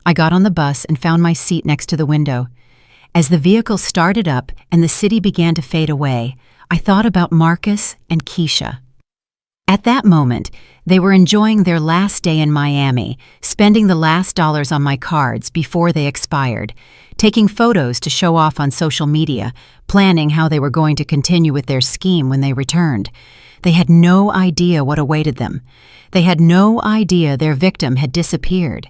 Speaker 1: I got on the bus and found my seat next to the window. As the vehicle started up and the city began to fade away, I thought about Marcus and Kesha. At that moment, they were enjoying their last day in Miami, spending the last dollars on my cards before they expired, taking photos to show off on social media, planning how they were going to continue with their scheme when they returned. They had no idea what awaited them. They had no idea their victim had disappeared,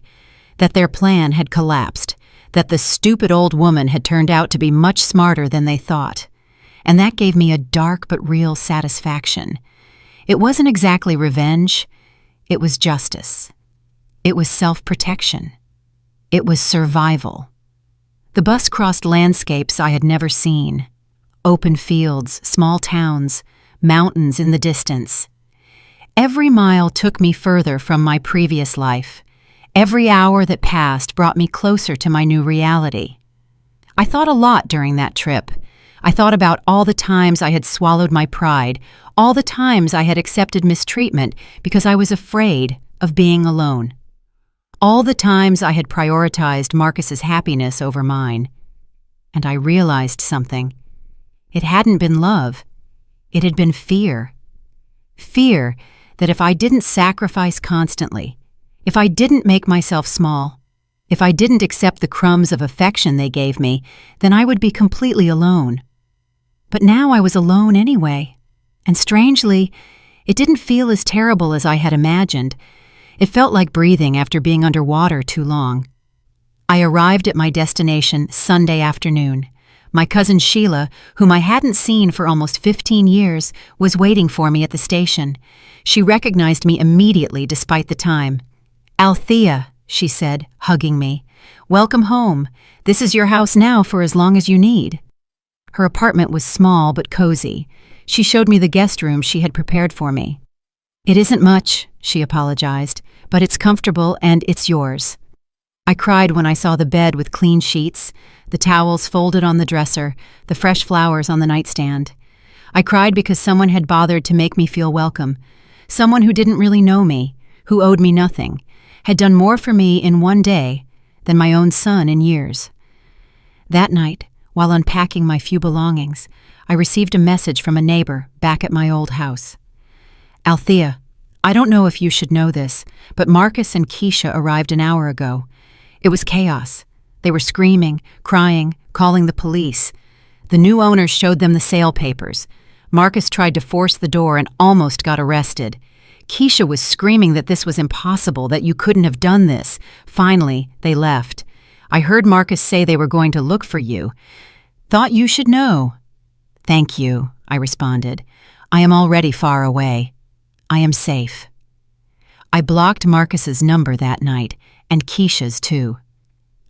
Speaker 1: that their plan had collapsed, that the stupid old woman had turned out to be much smarter than they thought. And that gave me a dark but real satisfaction. It wasn't exactly revenge. It was justice. It was self-protection. It was survival. The bus crossed landscapes I had never seen. Open fields, small towns, mountains in the distance. Every mile took me further from my previous life. Every hour that passed brought me closer to my new reality. I thought a lot during that trip. I thought about all the times I had swallowed my pride, all the times I had accepted mistreatment because I was afraid of being alone. All the times I had prioritized Marcus's happiness over mine. And I realized something. It hadn't been love. It had been fear. Fear that if I didn't sacrifice constantly, if I didn't make myself small, if I didn't accept the crumbs of affection they gave me, then I would be completely alone. But now I was alone anyway. And strangely, it didn't feel as terrible as I had imagined. It felt like breathing after being underwater too long. I arrived at my destination Sunday afternoon. My cousin Sheila, whom I hadn't seen for almost 15 years, was waiting for me at the station. She recognized me immediately despite the time. "Althea," she said, hugging me. "Welcome home. This is your house now for as long as you need." Her apartment was small but cozy. She showed me the guest room she had prepared for me. "It isn't much," she apologized, "but it's comfortable and it's yours." I cried when I saw the bed with clean sheets, the towels folded on the dresser, the fresh flowers on the nightstand. I cried because someone had bothered to make me feel welcome, someone who didn't really know me, who owed me nothing, had done more for me in one day than my own son in years. That night, while unpacking my few belongings, I received a message from a neighbor back at my old house. "Althea, I don't know if you should know this, but Marcus and Kesha arrived an hour ago. It was chaos. They were screaming, crying, calling the police. The new owners showed them the sale papers. Marcus tried to force the door and almost got arrested. Kesha was screaming that this was impossible, that you couldn't have done this. Finally, they left. I heard Marcus say they were going to look for you. Thought you should know." "Thank you," I responded. "I am already far away. I am safe." I blocked Marcus's number that night, and Kesha's too.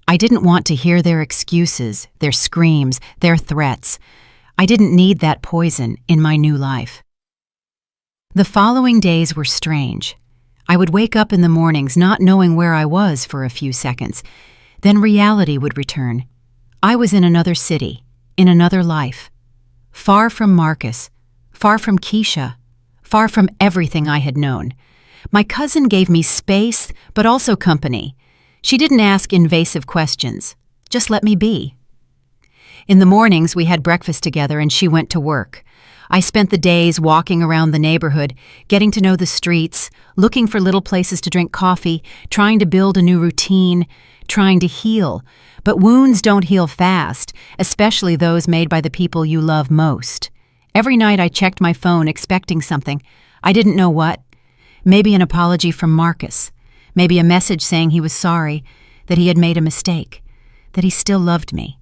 Speaker 1: I didn't want to hear their excuses, their screams, their threats. I didn't need that poison in my new life. The following days were strange. I would wake up in the mornings not knowing where I was for a few seconds. Then reality would return. I was in another city, in another life. Far from Marcus, far from Kesha, far from everything I had known. My cousin gave me space, but also company. She didn't ask invasive questions, just let me be. In the mornings, we had breakfast together and she went to work. I spent the days walking around the neighborhood, getting to know the streets, looking for little places to drink coffee, trying to build a new routine, trying to heal. But wounds don't heal fast, especially those made by the people you love most. Every night I checked my phone expecting something. I didn't know what. Maybe an apology from Marcus. Maybe a message saying he was sorry, that he had made a mistake, that he still loved me.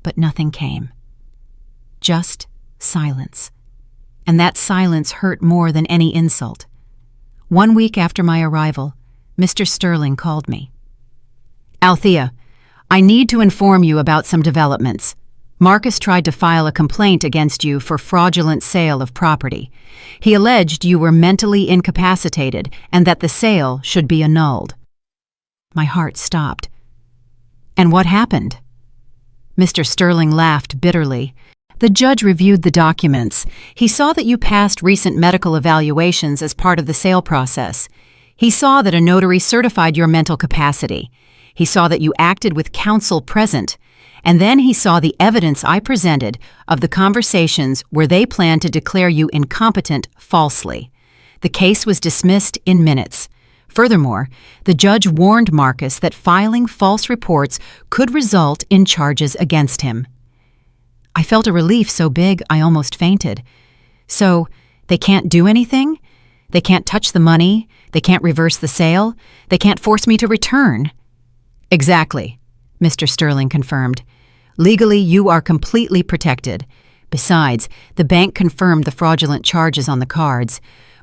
Speaker 1: But nothing came. Just silence. And that silence hurt more than any insult. 1 week after my arrival, Mr. Sterling called me. "Althea, I need to inform you about some developments. Marcus tried to file a complaint against you for fraudulent sale of property. He alleged you were mentally incapacitated and that the sale should be annulled." My heart stopped. "And what happened?" Mr. Sterling laughed bitterly. "The judge reviewed the documents. He saw that you passed recent medical evaluations as part of the sale process. He saw that a notary certified your mental capacity. He saw that you acted with counsel present. And then he saw the evidence I presented of the conversations where they planned to declare you incompetent falsely. The case was dismissed in minutes. Furthermore, the judge warned Marcus that filing false reports could result in charges against him." I felt a relief so big I almost fainted. "So, they can't do anything? They can't touch the money? They can't reverse the sale? They can't force me to return?" "Exactly," Mr. Sterling confirmed. "Legally, you are completely protected. Besides, the bank confirmed the fraudulent charges on the cards.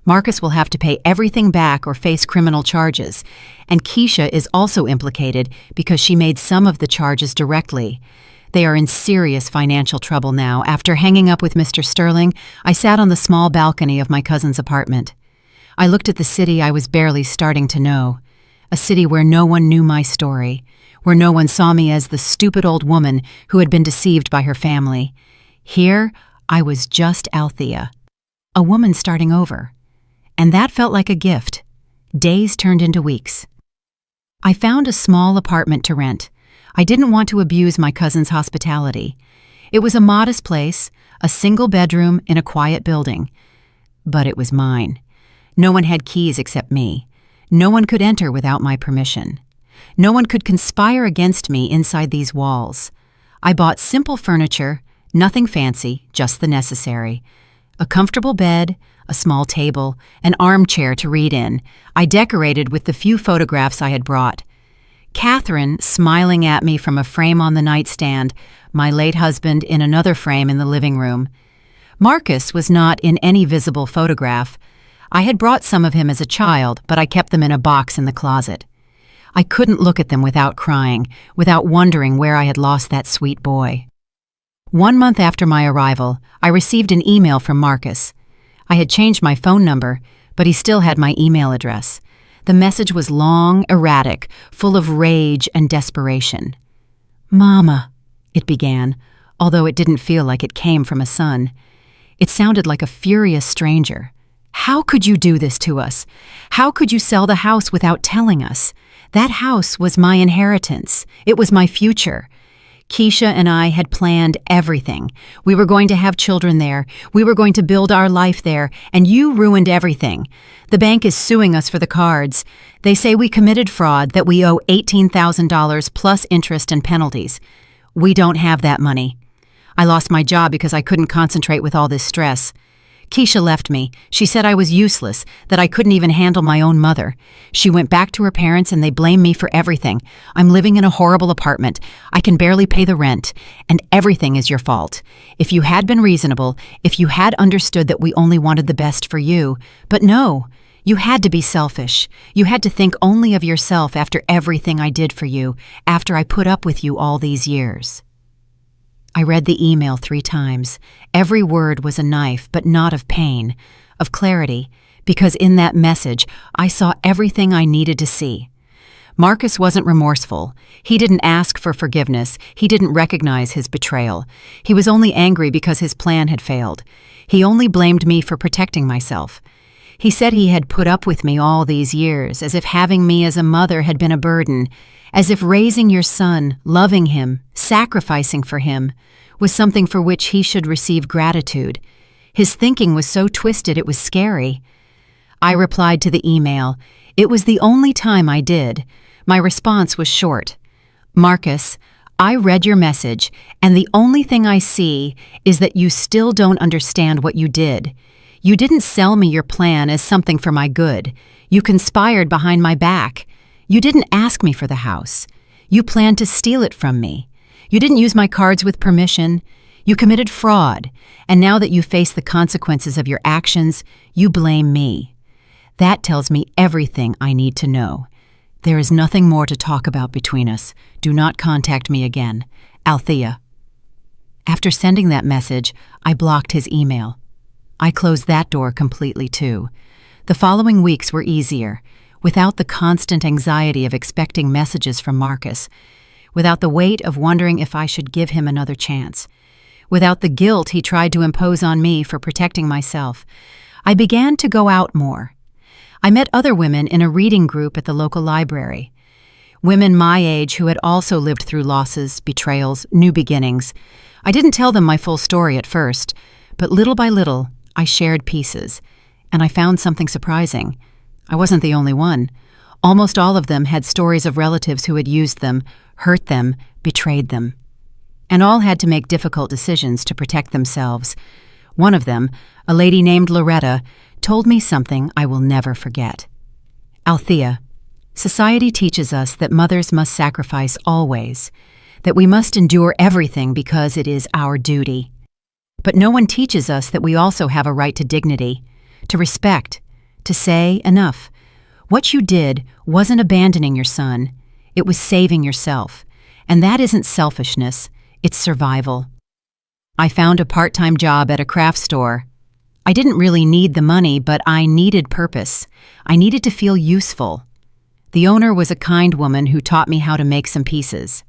Speaker 1: Marcus will have to pay everything back or face criminal charges, and Kesha is also implicated because she made some of the charges directly. They are in serious financial trouble now. After hanging up with Mr. Sterling, I sat on the small balcony of my cousin's apartment. I looked at the city I was barely starting to know, a city where no one knew my story, where no one saw me as the stupid old woman who had been deceived by her family. Here, I was just Althea, a woman starting over. And that felt like a gift. Days turned into weeks. I found a small apartment to rent. I didn't want to abuse my cousin's hospitality. It was a modest place, a single bedroom in a quiet building. But it was mine. No one had keys except me. No one could enter without my permission. No one could conspire against me inside these walls. I bought simple furniture, nothing fancy, just the necessary. A comfortable bed, a small table, an armchair to read in. I decorated with the few photographs I had brought. Catherine smiling at me from a frame on the nightstand, my late husband in another frame in the living room. Marcus was not in any visible photograph. I had brought some of him as a child, but I kept them in a box in the closet. I couldn't look at them without crying, without wondering where I had lost that sweet boy. 1 month after my arrival, I received an email from Marcus. I had changed my phone number, but he still had my email address. The message was long, erratic, full of rage and desperation. "Mama," it began, although it didn't feel like it came from a son. It sounded like a furious stranger. "How could you do this to us? How could you sell the house without telling us? That house was my inheritance. It was my future. Kesha and I had planned everything. We were going to have children there. We were going to build our life there, and you ruined everything. The bank is suing us for the cards. They say we committed fraud, that we owe $18,000 plus interest and penalties. We don't have that money. I lost my job because I couldn't concentrate with all this stress. Kesha left me. She said I was useless, that I couldn't even handle my own mother. She went back to her parents and they blame me for everything. I'm living in a horrible apartment. I can barely pay the rent. And everything is your fault. If you had been reasonable, if you had understood that we only wanted the best for you. But no, you had to be selfish. You had to think only of yourself after everything I did for you, after I put up with you all these years." I read the email 3 times. Every word was a knife, but not of pain, of clarity, because in that message I saw everything I needed to see. Marcus wasn't remorseful. He didn't ask for forgiveness. He didn't recognize his betrayal. He was only angry because his plan had failed. He only blamed me for protecting myself. He said he had put up with me all these years, as if having me as a mother had been a burden, as if raising your son, loving him, sacrificing for him, was something for which he should receive gratitude. His thinking was so twisted it was scary. I replied to the email. It was the only time I did. My response was short. "Marcus, I read your message, and the only thing I see is that you still don't understand what you did. You didn't sell me your plan as something for my good. You conspired behind my back. You didn't ask me for the house. You planned to steal it from me. You didn't use my cards with permission. You committed fraud, and now that you face the consequences of your actions, you blame me. That tells me everything I need to know. There is nothing more to talk about between us. Do not contact me again. Althea." After sending that message, I blocked his email. I closed that door completely too. The following weeks were easier, without the constant anxiety of expecting messages from Marcus, without the weight of wondering if I should give him another chance, without the guilt he tried to impose on me for protecting myself. I began to go out more. I met other women in a reading group at the local library. Women my age who had also lived through losses, betrayals, new beginnings. I didn't tell them my full story at first, but little by little, I shared pieces, and I found something surprising. I wasn't the only one. Almost all of them had stories of relatives who had used them, hurt them, betrayed them. And all had to make difficult decisions to protect themselves. One of them, a lady named Loretta, told me something I will never forget. "Althea, society teaches us that mothers must sacrifice always, that we must endure everything because it is our duty. But no one teaches us that we also have a right to dignity, to respect, to say, enough. What you did wasn't abandoning your son, it was saving yourself. And that isn't selfishness, it's survival. I found a part-time job at a craft store. I didn't really need the money, but I needed purpose. I needed to feel useful. The owner was a kind woman who taught me how to make some pieces.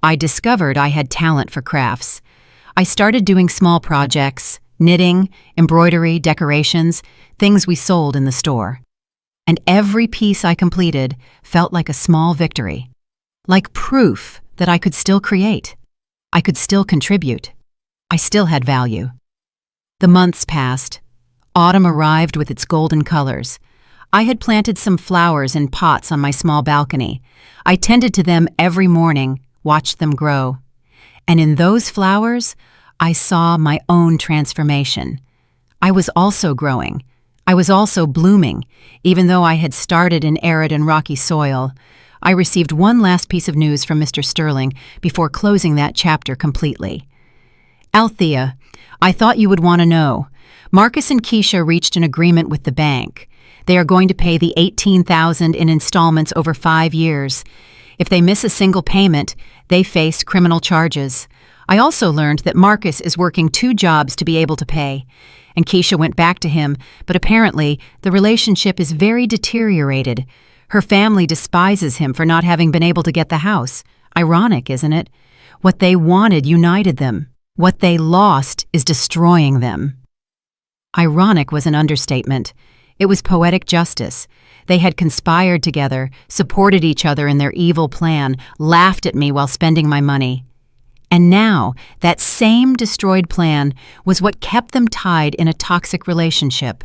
Speaker 1: I discovered I had talent for crafts. I started doing small projects, knitting, embroidery, decorations, things we sold in the store. And every piece I completed felt like a small victory, like proof that I could still create. I could still contribute. I still had value. The months passed. Autumn arrived with its golden colors. I had planted some flowers in pots on my small balcony. I tended to them every morning, watched them grow. And in those flowers, I saw my own transformation. I was also growing. I was also blooming, even though I had started in arid and rocky soil. I received one last piece of news from Mr. Sterling before closing that chapter completely. Althea, I thought you would want to know. Marcus and Kesha reached an agreement with the bank. They are going to pay the $18,000 in installments over 5 years. If they miss a single payment, they face criminal charges. I also learned that Marcus is working 2 jobs to be able to pay. And Kesha went back to him, but apparently the relationship is very deteriorated. Her family despises him for not having been able to get the house. Ironic, isn't it? What they wanted united them. What they lost is destroying them. Ironic was an understatement. It was poetic justice. They had conspired together, supported each other in their evil plan, laughed at me while spending my money. And now, that same destroyed plan was what kept them tied in a toxic relationship.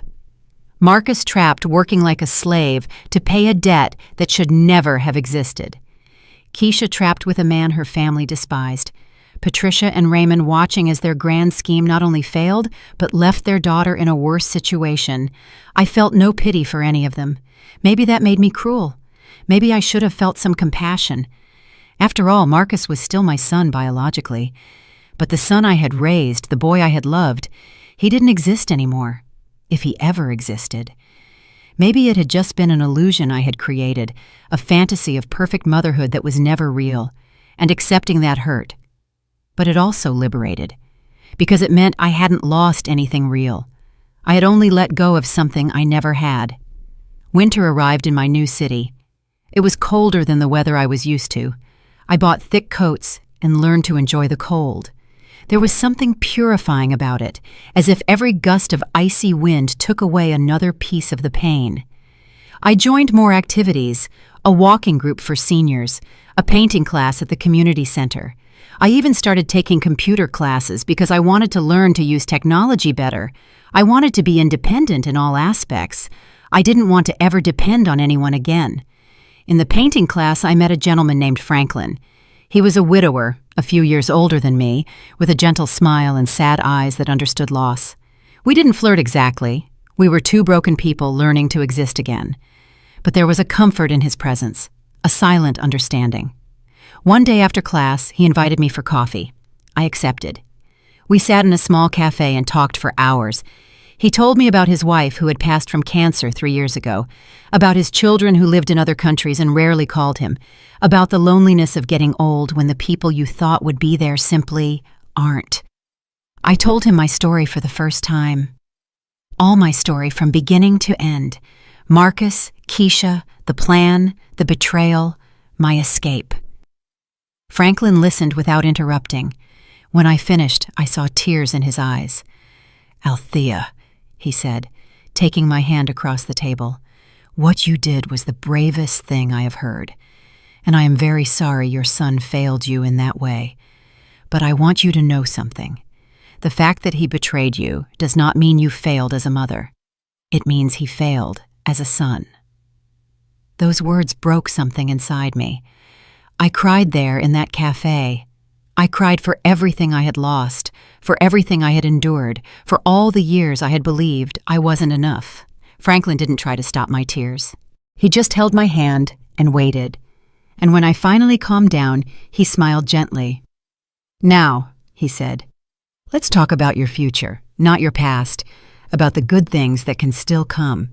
Speaker 1: Marcus trapped working like a slave to pay a debt that should never have existed. Kesha trapped with a man her family despised. Patricia and Raymond watching as their grand scheme not only failed, but left their daughter in a worse situation. I felt no pity for any of them. Maybe that made me cruel. Maybe I should have felt some compassion. After all, Marcus was still my son biologically. But the son I had raised, the boy I had loved, he didn't exist anymore, if he ever existed. Maybe it had just been an illusion I had created, a fantasy of perfect motherhood that was never real, and accepting that hurt. But it also liberated, because it meant I hadn't lost anything real. I had only let go of something I never had. Winter arrived in my new city. It was colder than the weather I was used to. I bought thick coats and learned to enjoy the cold. There was something purifying about it, as if every gust of icy wind took away another piece of the pain. I joined more activities, a walking group for seniors, a painting class at the community center. I even started taking computer classes because I wanted to learn to use technology better. I wanted to be independent in all aspects. I didn't want to ever depend on anyone again. In the painting class, I met a gentleman named Franklin. He was a widower, a few years older than me, with a gentle smile and sad eyes that understood loss. We didn't flirt exactly. We were 2 broken people learning to exist again. But there was a comfort in his presence, a silent understanding. One day after class, he invited me for coffee. I accepted. We sat in a small cafe and talked for hours. He told me about his wife who had passed from cancer 3 years ago, about his children who lived in other countries and rarely called him, about the loneliness of getting old when the people you thought would be there simply aren't. I told him my story for the first time. All my story from beginning to end. Marcus, Kesha, the plan, the betrayal, my escape. Franklin listened without interrupting. When I finished, I saw tears in his eyes. "Althea," he said, taking my hand across the table, "what you did was the bravest thing I have heard, and I am very sorry your son failed you in that way. But I want you to know something. The fact that he betrayed you does not mean you failed as a mother. It means he failed as a son." Those words broke something inside me. I cried there in that cafe. I cried for everything I had lost, for everything I had endured, for all the years I had believed I wasn't enough. Franklin didn't try to stop my tears. He just held my hand and waited. And when I finally calmed down, he smiled gently. "Now," he said, "let's talk about your future, not your past, about the good things that can still come."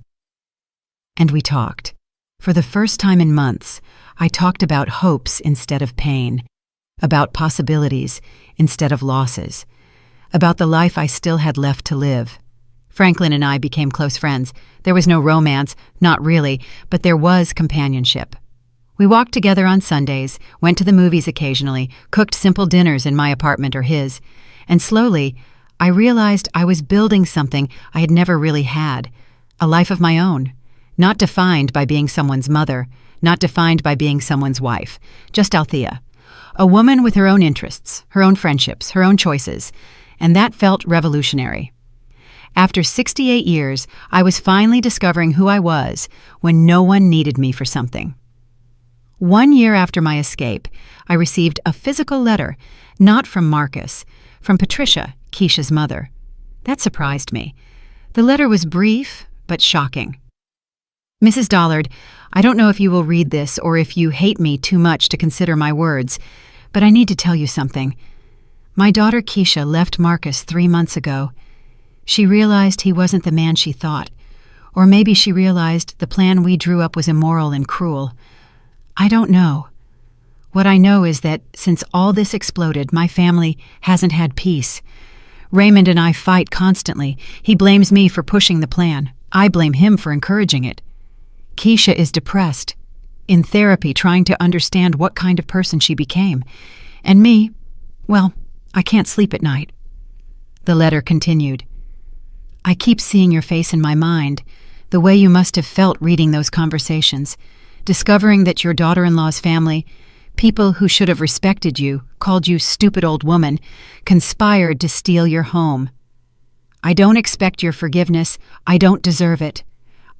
Speaker 1: And we talked. For the first time in months, I talked about hopes instead of pain, about possibilities instead of losses, about the life I still had left to live. Franklin and I became close friends. There was no romance, not really, but there was companionship. We walked together on Sundays, went to the movies occasionally, cooked simple dinners in my apartment or his, and slowly, I realized I was building something I had never really had, a life of my own, not defined by being someone's mother, not defined by being someone's wife, just Althea, a woman with her own interests, her own friendships, her own choices, and that felt revolutionary. After 68 years, I was finally discovering who I was when no one needed me for something. 1 year after my escape, I received a physical letter, not from Marcus, from Patricia, Kesha's mother. That surprised me. The letter was brief, but shocking. Mrs. Dollard, I don't know if you will read this or if you hate me too much to consider my words, but I need to tell you something. My daughter Kesha left Marcus 3 months ago. She realized he wasn't the man she thought, or maybe she realized the plan we drew up was immoral and cruel. I don't know. What I know is that since all this exploded, my family hasn't had peace. Raymond and I fight constantly. He blames me for pushing the plan. I blame him for encouraging it. Kesha is depressed, in therapy trying to understand what kind of person she became. And me, well, I can't sleep at night. The letter continued. I keep seeing your face in my mind, the way you must have felt reading those conversations, discovering that your daughter-in-law's family, people who should have respected you, called you stupid old woman, conspired to steal your home. I don't expect your forgiveness. I don't deserve it.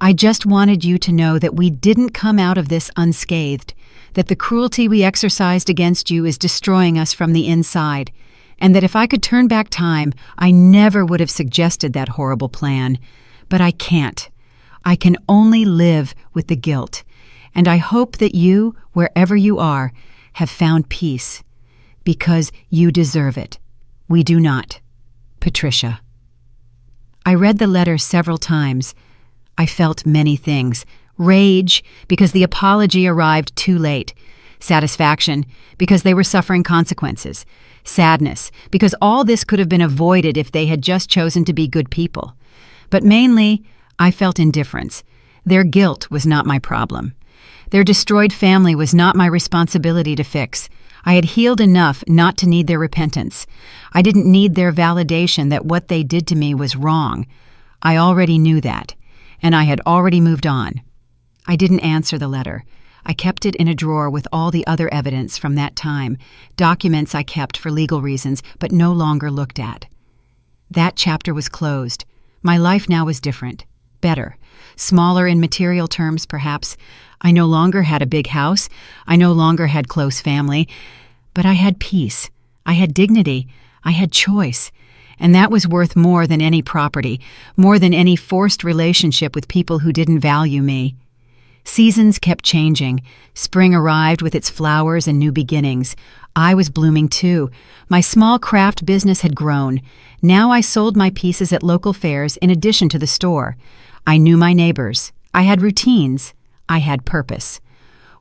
Speaker 1: I just wanted you to know that we didn't come out of this unscathed, that the cruelty we exercised against you is destroying us from the inside, and that if I could turn back time, I never would have suggested that horrible plan. But I can't. I can only live with the guilt. And I hope that you, wherever you are, have found peace. Because you deserve it. We do not. Patricia. I read the letter several times. I felt many things. Rage, because the apology arrived too late. Satisfaction, because they were suffering consequences. Sadness, because all this could have been avoided if they had just chosen to be good people. But mainly, I felt indifference. Their guilt was not my problem. Their destroyed family was not my responsibility to fix. I had healed enough not to need their repentance. I didn't need their validation that what they did to me was wrong. I already knew that, and I had already moved on. I didn't answer the letter. I kept it in a drawer with all the other evidence from that time, documents I kept for legal reasons but no longer looked at. That chapter was closed. My life now was different, better, smaller in material terms perhaps. I no longer had a big house. I no longer had close family. But I had peace. I had dignity. I had choice. And that was worth more than any property, more than any forced relationship with people who didn't value me. Seasons kept changing. Spring arrived with its flowers and new beginnings. I was blooming too. My small craft business had grown. Now I sold my pieces at local fairs in addition to the store. I knew my neighbors. I had routines. I had purpose.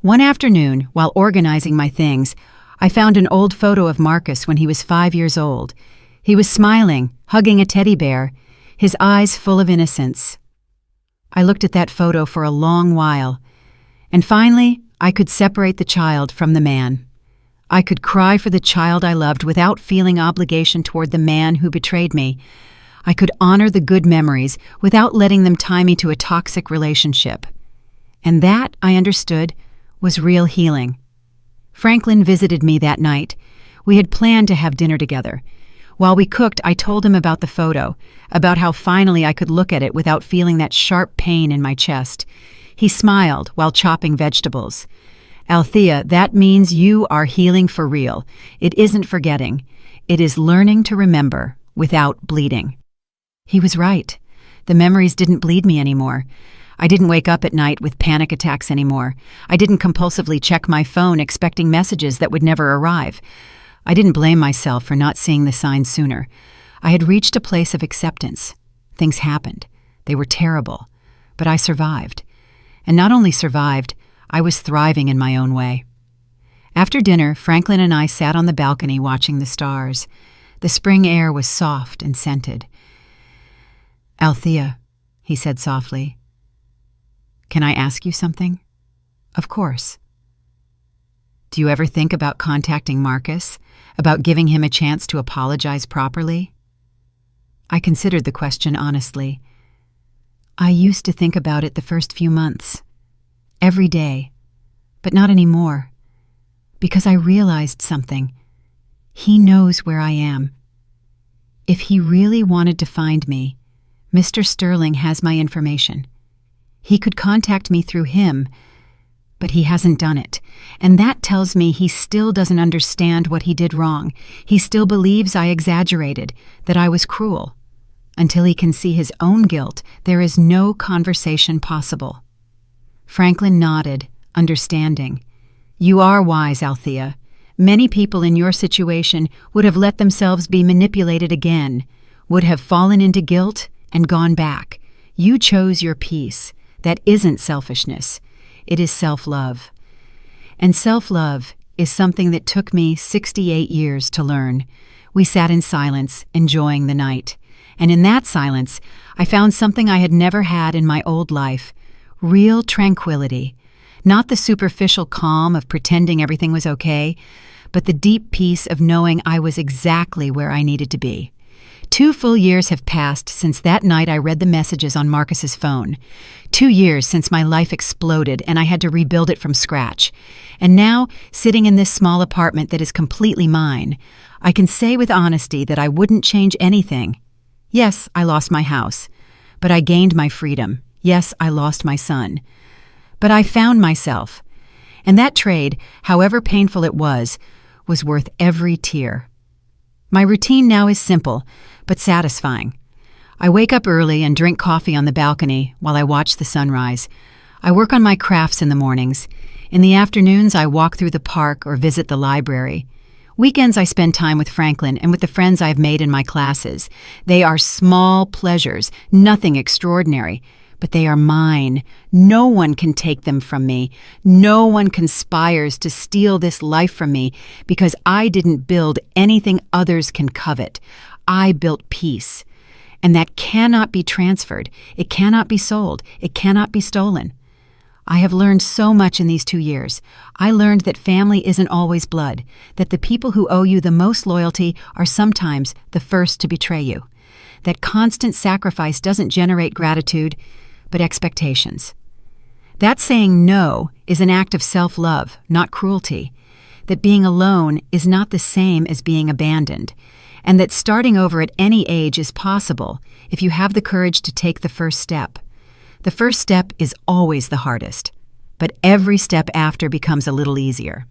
Speaker 1: One afternoon, while organizing my things, I found an old photo of Marcus when he was 5 years old. He was smiling, hugging a teddy bear, his eyes full of innocence. I looked at that photo for a long while, and finally I could separate the child from the man. I could cry for the child I loved without feeling obligation toward the man who betrayed me. I could honor the good memories without letting them tie me to a toxic relationship. And that, I understood, was real healing. Franklin visited me that night. We had planned to have dinner together. While we cooked, I told him about the photo, about how finally I could look at it without feeling that sharp pain in my chest. He smiled while chopping vegetables. Althea, that means you are healing for real. It isn't forgetting. It is learning to remember without bleeding. He was right. The memories didn't bleed me anymore. I didn't wake up at night with panic attacks anymore. I didn't compulsively check my phone expecting messages that would never arrive. I didn't blame myself for not seeing the signs sooner. I had reached a place of acceptance. Things happened. They were terrible. But I survived. And not only survived, I was thriving in my own way. After dinner, Franklin and I sat on the balcony watching the stars. The spring air was soft and scented. "Althea," he said softly, "can I ask you something?" "Of course." "Do you ever think about contacting Marcus? About giving him a chance to apologize properly?" I considered the question honestly. I used to think about it the first few months. Every day. But not anymore. Because I realized something. He knows where I am. If he really wanted to find me, Mr. Sterling has my information. He could contact me through him, but he hasn't done it. And that tells me he still doesn't understand what he did wrong. He still believes I exaggerated, that I was cruel. Until he can see his own guilt, there is no conversation possible. Franklin nodded, understanding. "You are wise, Althea. Many people in your situation would have let themselves be manipulated again, would have fallen into guilt and gone back. You chose your peace. That isn't selfishness. It is self-love. And self-love is something that took me 68 years to learn." We sat in silence, enjoying the night. And in that silence, I found something I had never had in my old life. Real tranquility. Not the superficial calm of pretending everything was okay, but the deep peace of knowing I was exactly where I needed to be. 2 full years have passed since that night I read the messages on Marcus's phone. 2 years since my life exploded and I had to rebuild it from scratch. And now, sitting in this small apartment that is completely mine, I can say with honesty that I wouldn't change anything. Yes, I lost my house, but I gained my freedom. Yes, I lost my son. But I found myself. And that trade, however painful it was worth every tear. My routine now is simple, but satisfying. I wake up early and drink coffee on the balcony while I watch the sunrise. I work on my crafts in the mornings. In the afternoons, I walk through the park or visit the library. Weekends, I spend time with Franklin and with the friends I've made in my classes. They are small pleasures, nothing extraordinary, but they are mine. No one can take them from me. No one conspires to steal this life from me because I didn't build anything others can covet. I built peace. And that cannot be transferred. It cannot be sold. It cannot be stolen. I have learned so much in these 2 years. I learned that family isn't always blood, that the people who owe you the most loyalty are sometimes the first to betray you, that constant sacrifice doesn't generate gratitude, but expectations. That saying no is an act of self-love, not cruelty, that being alone is not the same as being abandoned, and that starting over at any age is possible if you have the courage to take the first step. The first step is always the hardest, but every step after becomes a little easier.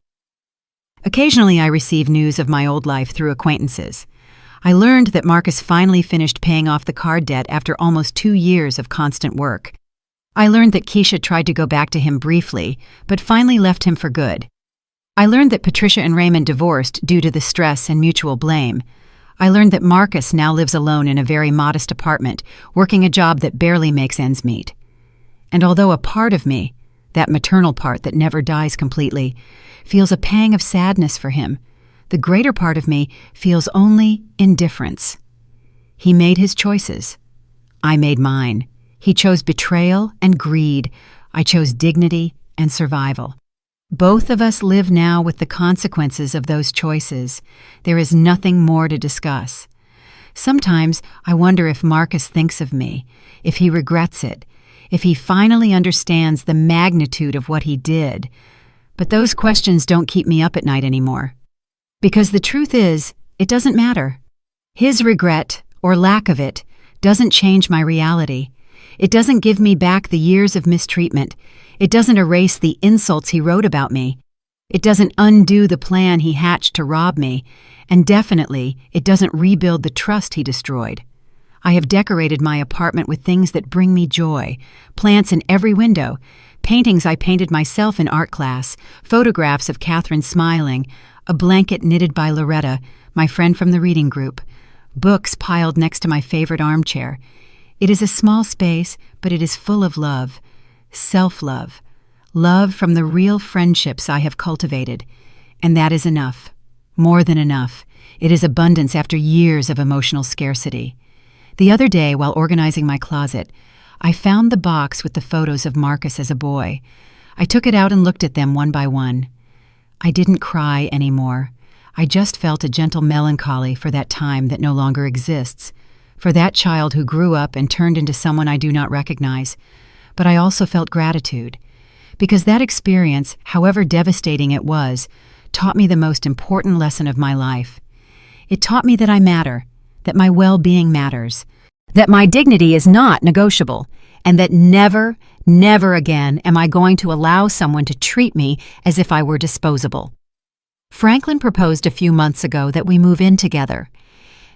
Speaker 1: Occasionally I receive news of my old life through acquaintances. I learned that Marcus finally finished paying off the card debt after almost 2 years of constant work. I learned that Kesha tried to go back to him briefly, but finally left him for good. I learned that Patricia and Raymond divorced due to the stress and mutual blame. I learned that Marcus now lives alone in a very modest apartment, working a job that barely makes ends meet. And although a part of me, that maternal part that never dies completely, feels a pang of sadness for him, the greater part of me feels only indifference. He made his choices. I made mine. He chose betrayal and greed. I chose dignity and survival. Both of us live now with the consequences of those choices. There is nothing more to discuss. Sometimes I wonder if Marcus thinks of me, if he regrets it, if he finally understands the magnitude of what he did. But those questions don't keep me up at night anymore. Because the truth is, it doesn't matter. His regret, or lack of it, doesn't change my reality. It doesn't give me back the years of mistreatment. It doesn't erase the insults he wrote about me. It doesn't undo the plan he hatched to rob me. And definitely, it doesn't rebuild the trust he destroyed. I have decorated my apartment with things that bring me joy, plants in every window, paintings I painted myself in art class, photographs of Catherine smiling, a blanket knitted by Loretta, my friend from the reading group, books piled next to my favorite armchair. It is a small space, but it is full of love. self-love, love from the real friendships I have cultivated. And that is enough. More than enough. It is abundance after years of emotional scarcity. The other day, while organizing my closet, I found the box with the photos of Marcus as a boy. I took it out and looked at them one by one. I didn't cry anymore. I just felt a gentle melancholy for that time that no longer exists, for that child who grew up and turned into someone I do not recognize. But I also felt gratitude, because that experience, however devastating it was, taught me the most important lesson of my life. It taught me that I matter, that my well-being matters, that my dignity is not negotiable, and that never, never again am I going to allow someone to treat me as if I were disposable. Franklin proposed a few months ago that we move in together.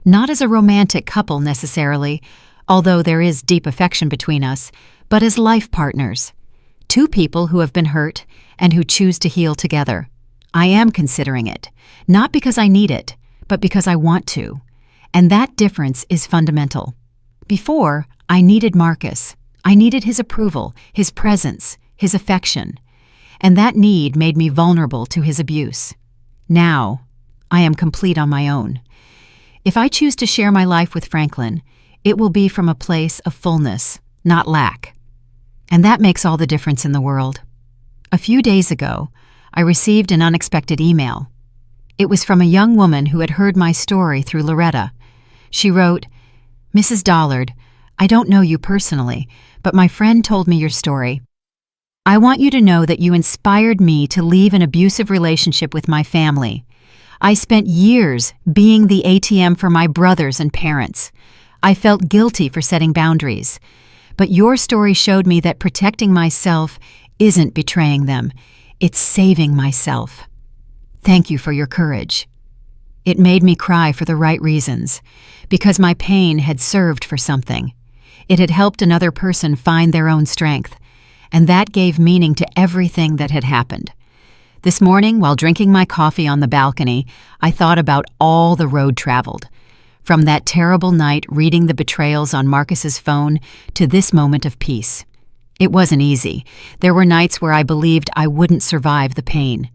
Speaker 1: Not as a romantic couple necessarily, although there is deep affection between us, but as life partners. Two people who have been hurt and who choose to heal together. I am considering it, not because I need it, but because I want to. And that difference is fundamental. Before, I needed Marcus. I needed his approval, his presence, his affection. And that need made me vulnerable to his abuse. Now, I am complete on my own. If I choose to share my life with Franklin, it will be from a place of fullness, not lack. And that makes all the difference in the world. A few days ago, I received an unexpected email. It was from a young woman who had heard my story through Loretta. She wrote, "Mrs. Dollard, I don't know you personally, but my friend told me your story. I want you to know that you inspired me to leave an abusive relationship with my family. I spent years being the ATM for my brothers and parents. I felt guilty for setting boundaries. But your story showed me that protecting myself isn't betraying them. It's saving myself. Thank you for your courage." It made me cry for the right reasons, because my pain had served for something. It had helped another person find their own strength, and that gave meaning to everything that had happened. This morning, while drinking my coffee on the balcony, I thought about all the road traveled. From that terrible night reading the betrayals on Marcus's phone to this moment of peace. It wasn't easy. There were nights where I believed I wouldn't survive the pain.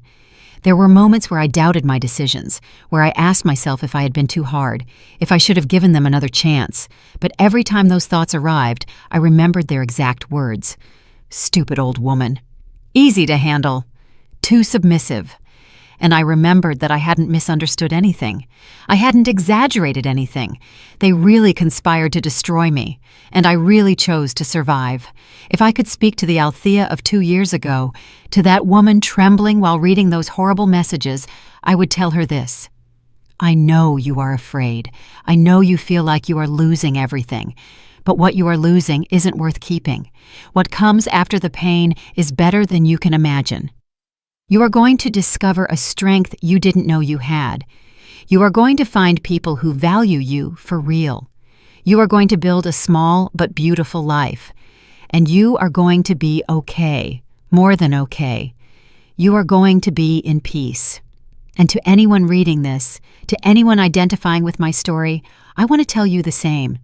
Speaker 1: There were moments where I doubted my decisions, where I asked myself if I had been too hard, if I should have given them another chance. But every time those thoughts arrived, I remembered their exact words. Stupid old woman. Easy to handle. Too submissive. And I remembered that I hadn't misunderstood anything. I hadn't exaggerated anything. They really conspired to destroy me, and I really chose to survive. If I could speak to the Althea of 2 years ago, to that woman trembling while reading those horrible messages, I would tell her this. I know you are afraid. I know you feel like you are losing everything. But what you are losing isn't worth keeping. What comes after the pain is better than you can imagine. You are going to discover a strength you didn't know you had. You are going to find people who value you for real. You are going to build a small but beautiful life. And you are going to be okay, more than okay. You are going to be in peace. And to anyone reading this, to anyone identifying with my story, I want to tell you the same.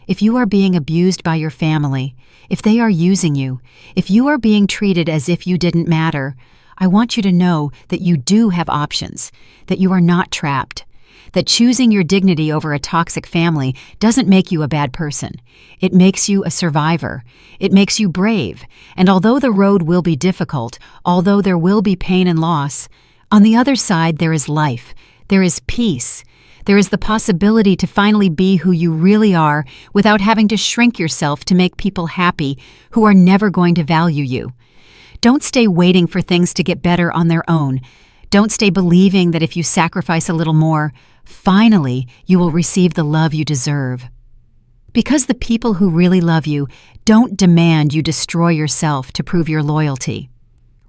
Speaker 1: If you are being abused by your family, if they are using you, if you are being treated as if you didn't matter, I want you to know that you do have options, that you are not trapped, that choosing your dignity over a toxic family doesn't make you a bad person. It makes you a survivor. It makes you brave. And although the road will be difficult, although there will be pain and loss, on the other side there is life, there is peace. There is the possibility to finally be who you really are without having to shrink yourself to make people happy who are never going to value you. Don't stay waiting for things to get better on their own. Don't stay believing that if you sacrifice a little more, finally you will receive the love you deserve. Because the people who really love you don't demand you destroy yourself to prove your loyalty.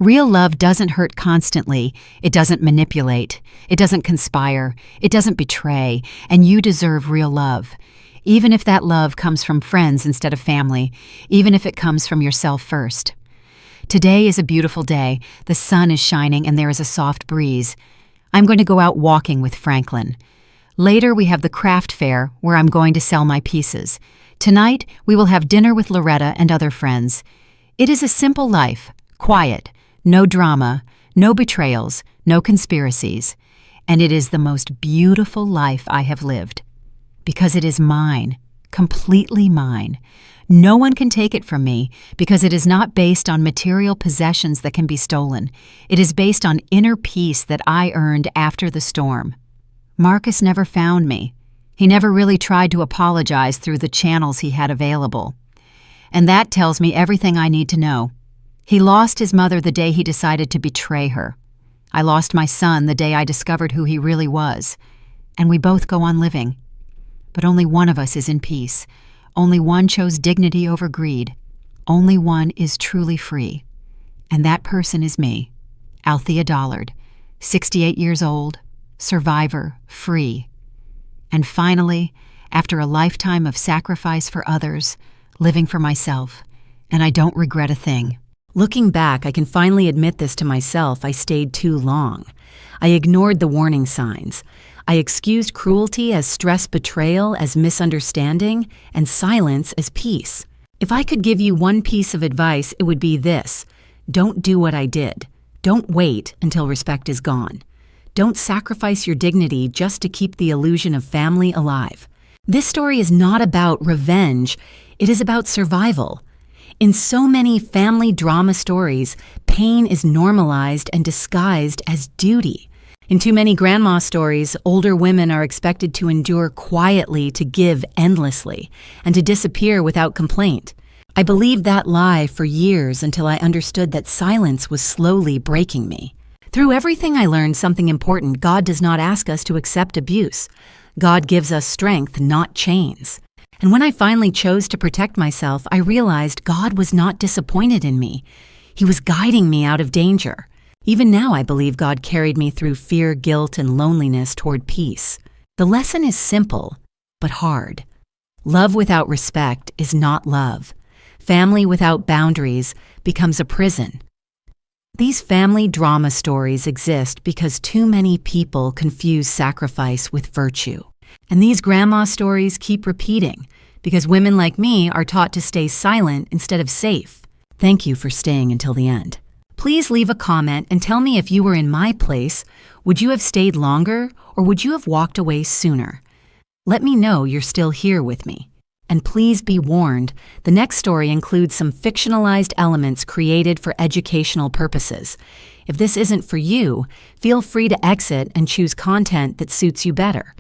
Speaker 1: Real love doesn't hurt constantly, it doesn't manipulate, it doesn't conspire, it doesn't betray, and you deserve real love. Even if that love comes from friends instead of family, even if it comes from yourself first. Today is a beautiful day, the sun is shining and there is a soft breeze. I'm going to go out walking with Franklin. Later we have the craft fair where I'm going to sell my pieces. Tonight we will have dinner with Loretta and other friends. It is a simple life, quiet, no drama, no betrayals, no conspiracies, and it is the most beautiful life I have lived. Because it is mine, completely mine. No one can take it from me because it is not based on material possessions that can be stolen. It is based on inner peace that I earned after the storm. Marcus never found me. He never really tried to apologize through the channels he had available. And that tells me everything I need to know. He lost his mother the day he decided to betray her. I lost my son the day I discovered who he really was. And we both go on living. But only one of us is in peace. Only one chose dignity over greed. Only one is truly free. And that person is me, Althea Dollard, 68 years old, survivor, free. And finally, after a lifetime of sacrifice for others, living for myself, and I don't regret a thing. Looking back, I can finally admit this to myself. I stayed too long. I ignored the warning signs. I excused cruelty as stress betrayal, as misunderstanding, and silence as peace. If I could give you one piece of advice, it would be this. Don't do what I did. Don't wait until respect is gone. Don't sacrifice your dignity just to keep the illusion of family alive. This story is not about revenge. It is about survival. In so many family drama stories, pain is normalized and disguised as duty. In too many grandma stories, older women are expected to endure quietly, to give endlessly, and to disappear without complaint. I believed that lie for years until I understood that silence was slowly breaking me. Through everything I learned something important. God does not ask us to accept abuse. God gives us strength, not chains. And when I finally chose to protect myself, I realized God was not disappointed in me. He was guiding me out of danger. Even now, I believe God carried me through fear, guilt, and loneliness toward peace. The lesson is simple, but hard. Love without respect is not love. Family without boundaries becomes a prison. These family drama stories exist because too many people confuse sacrifice with virtue. And these grandma stories keep repeating because women like me are taught to stay silent instead of safe. Thank you for staying until the end. Please leave a comment and tell me if you were in my place, would you have stayed longer or would you have walked away sooner? Let me know you're still here with me. And please be warned, the next story includes some fictionalized elements created for educational purposes. If this isn't for you, feel free to exit and choose content that suits you better.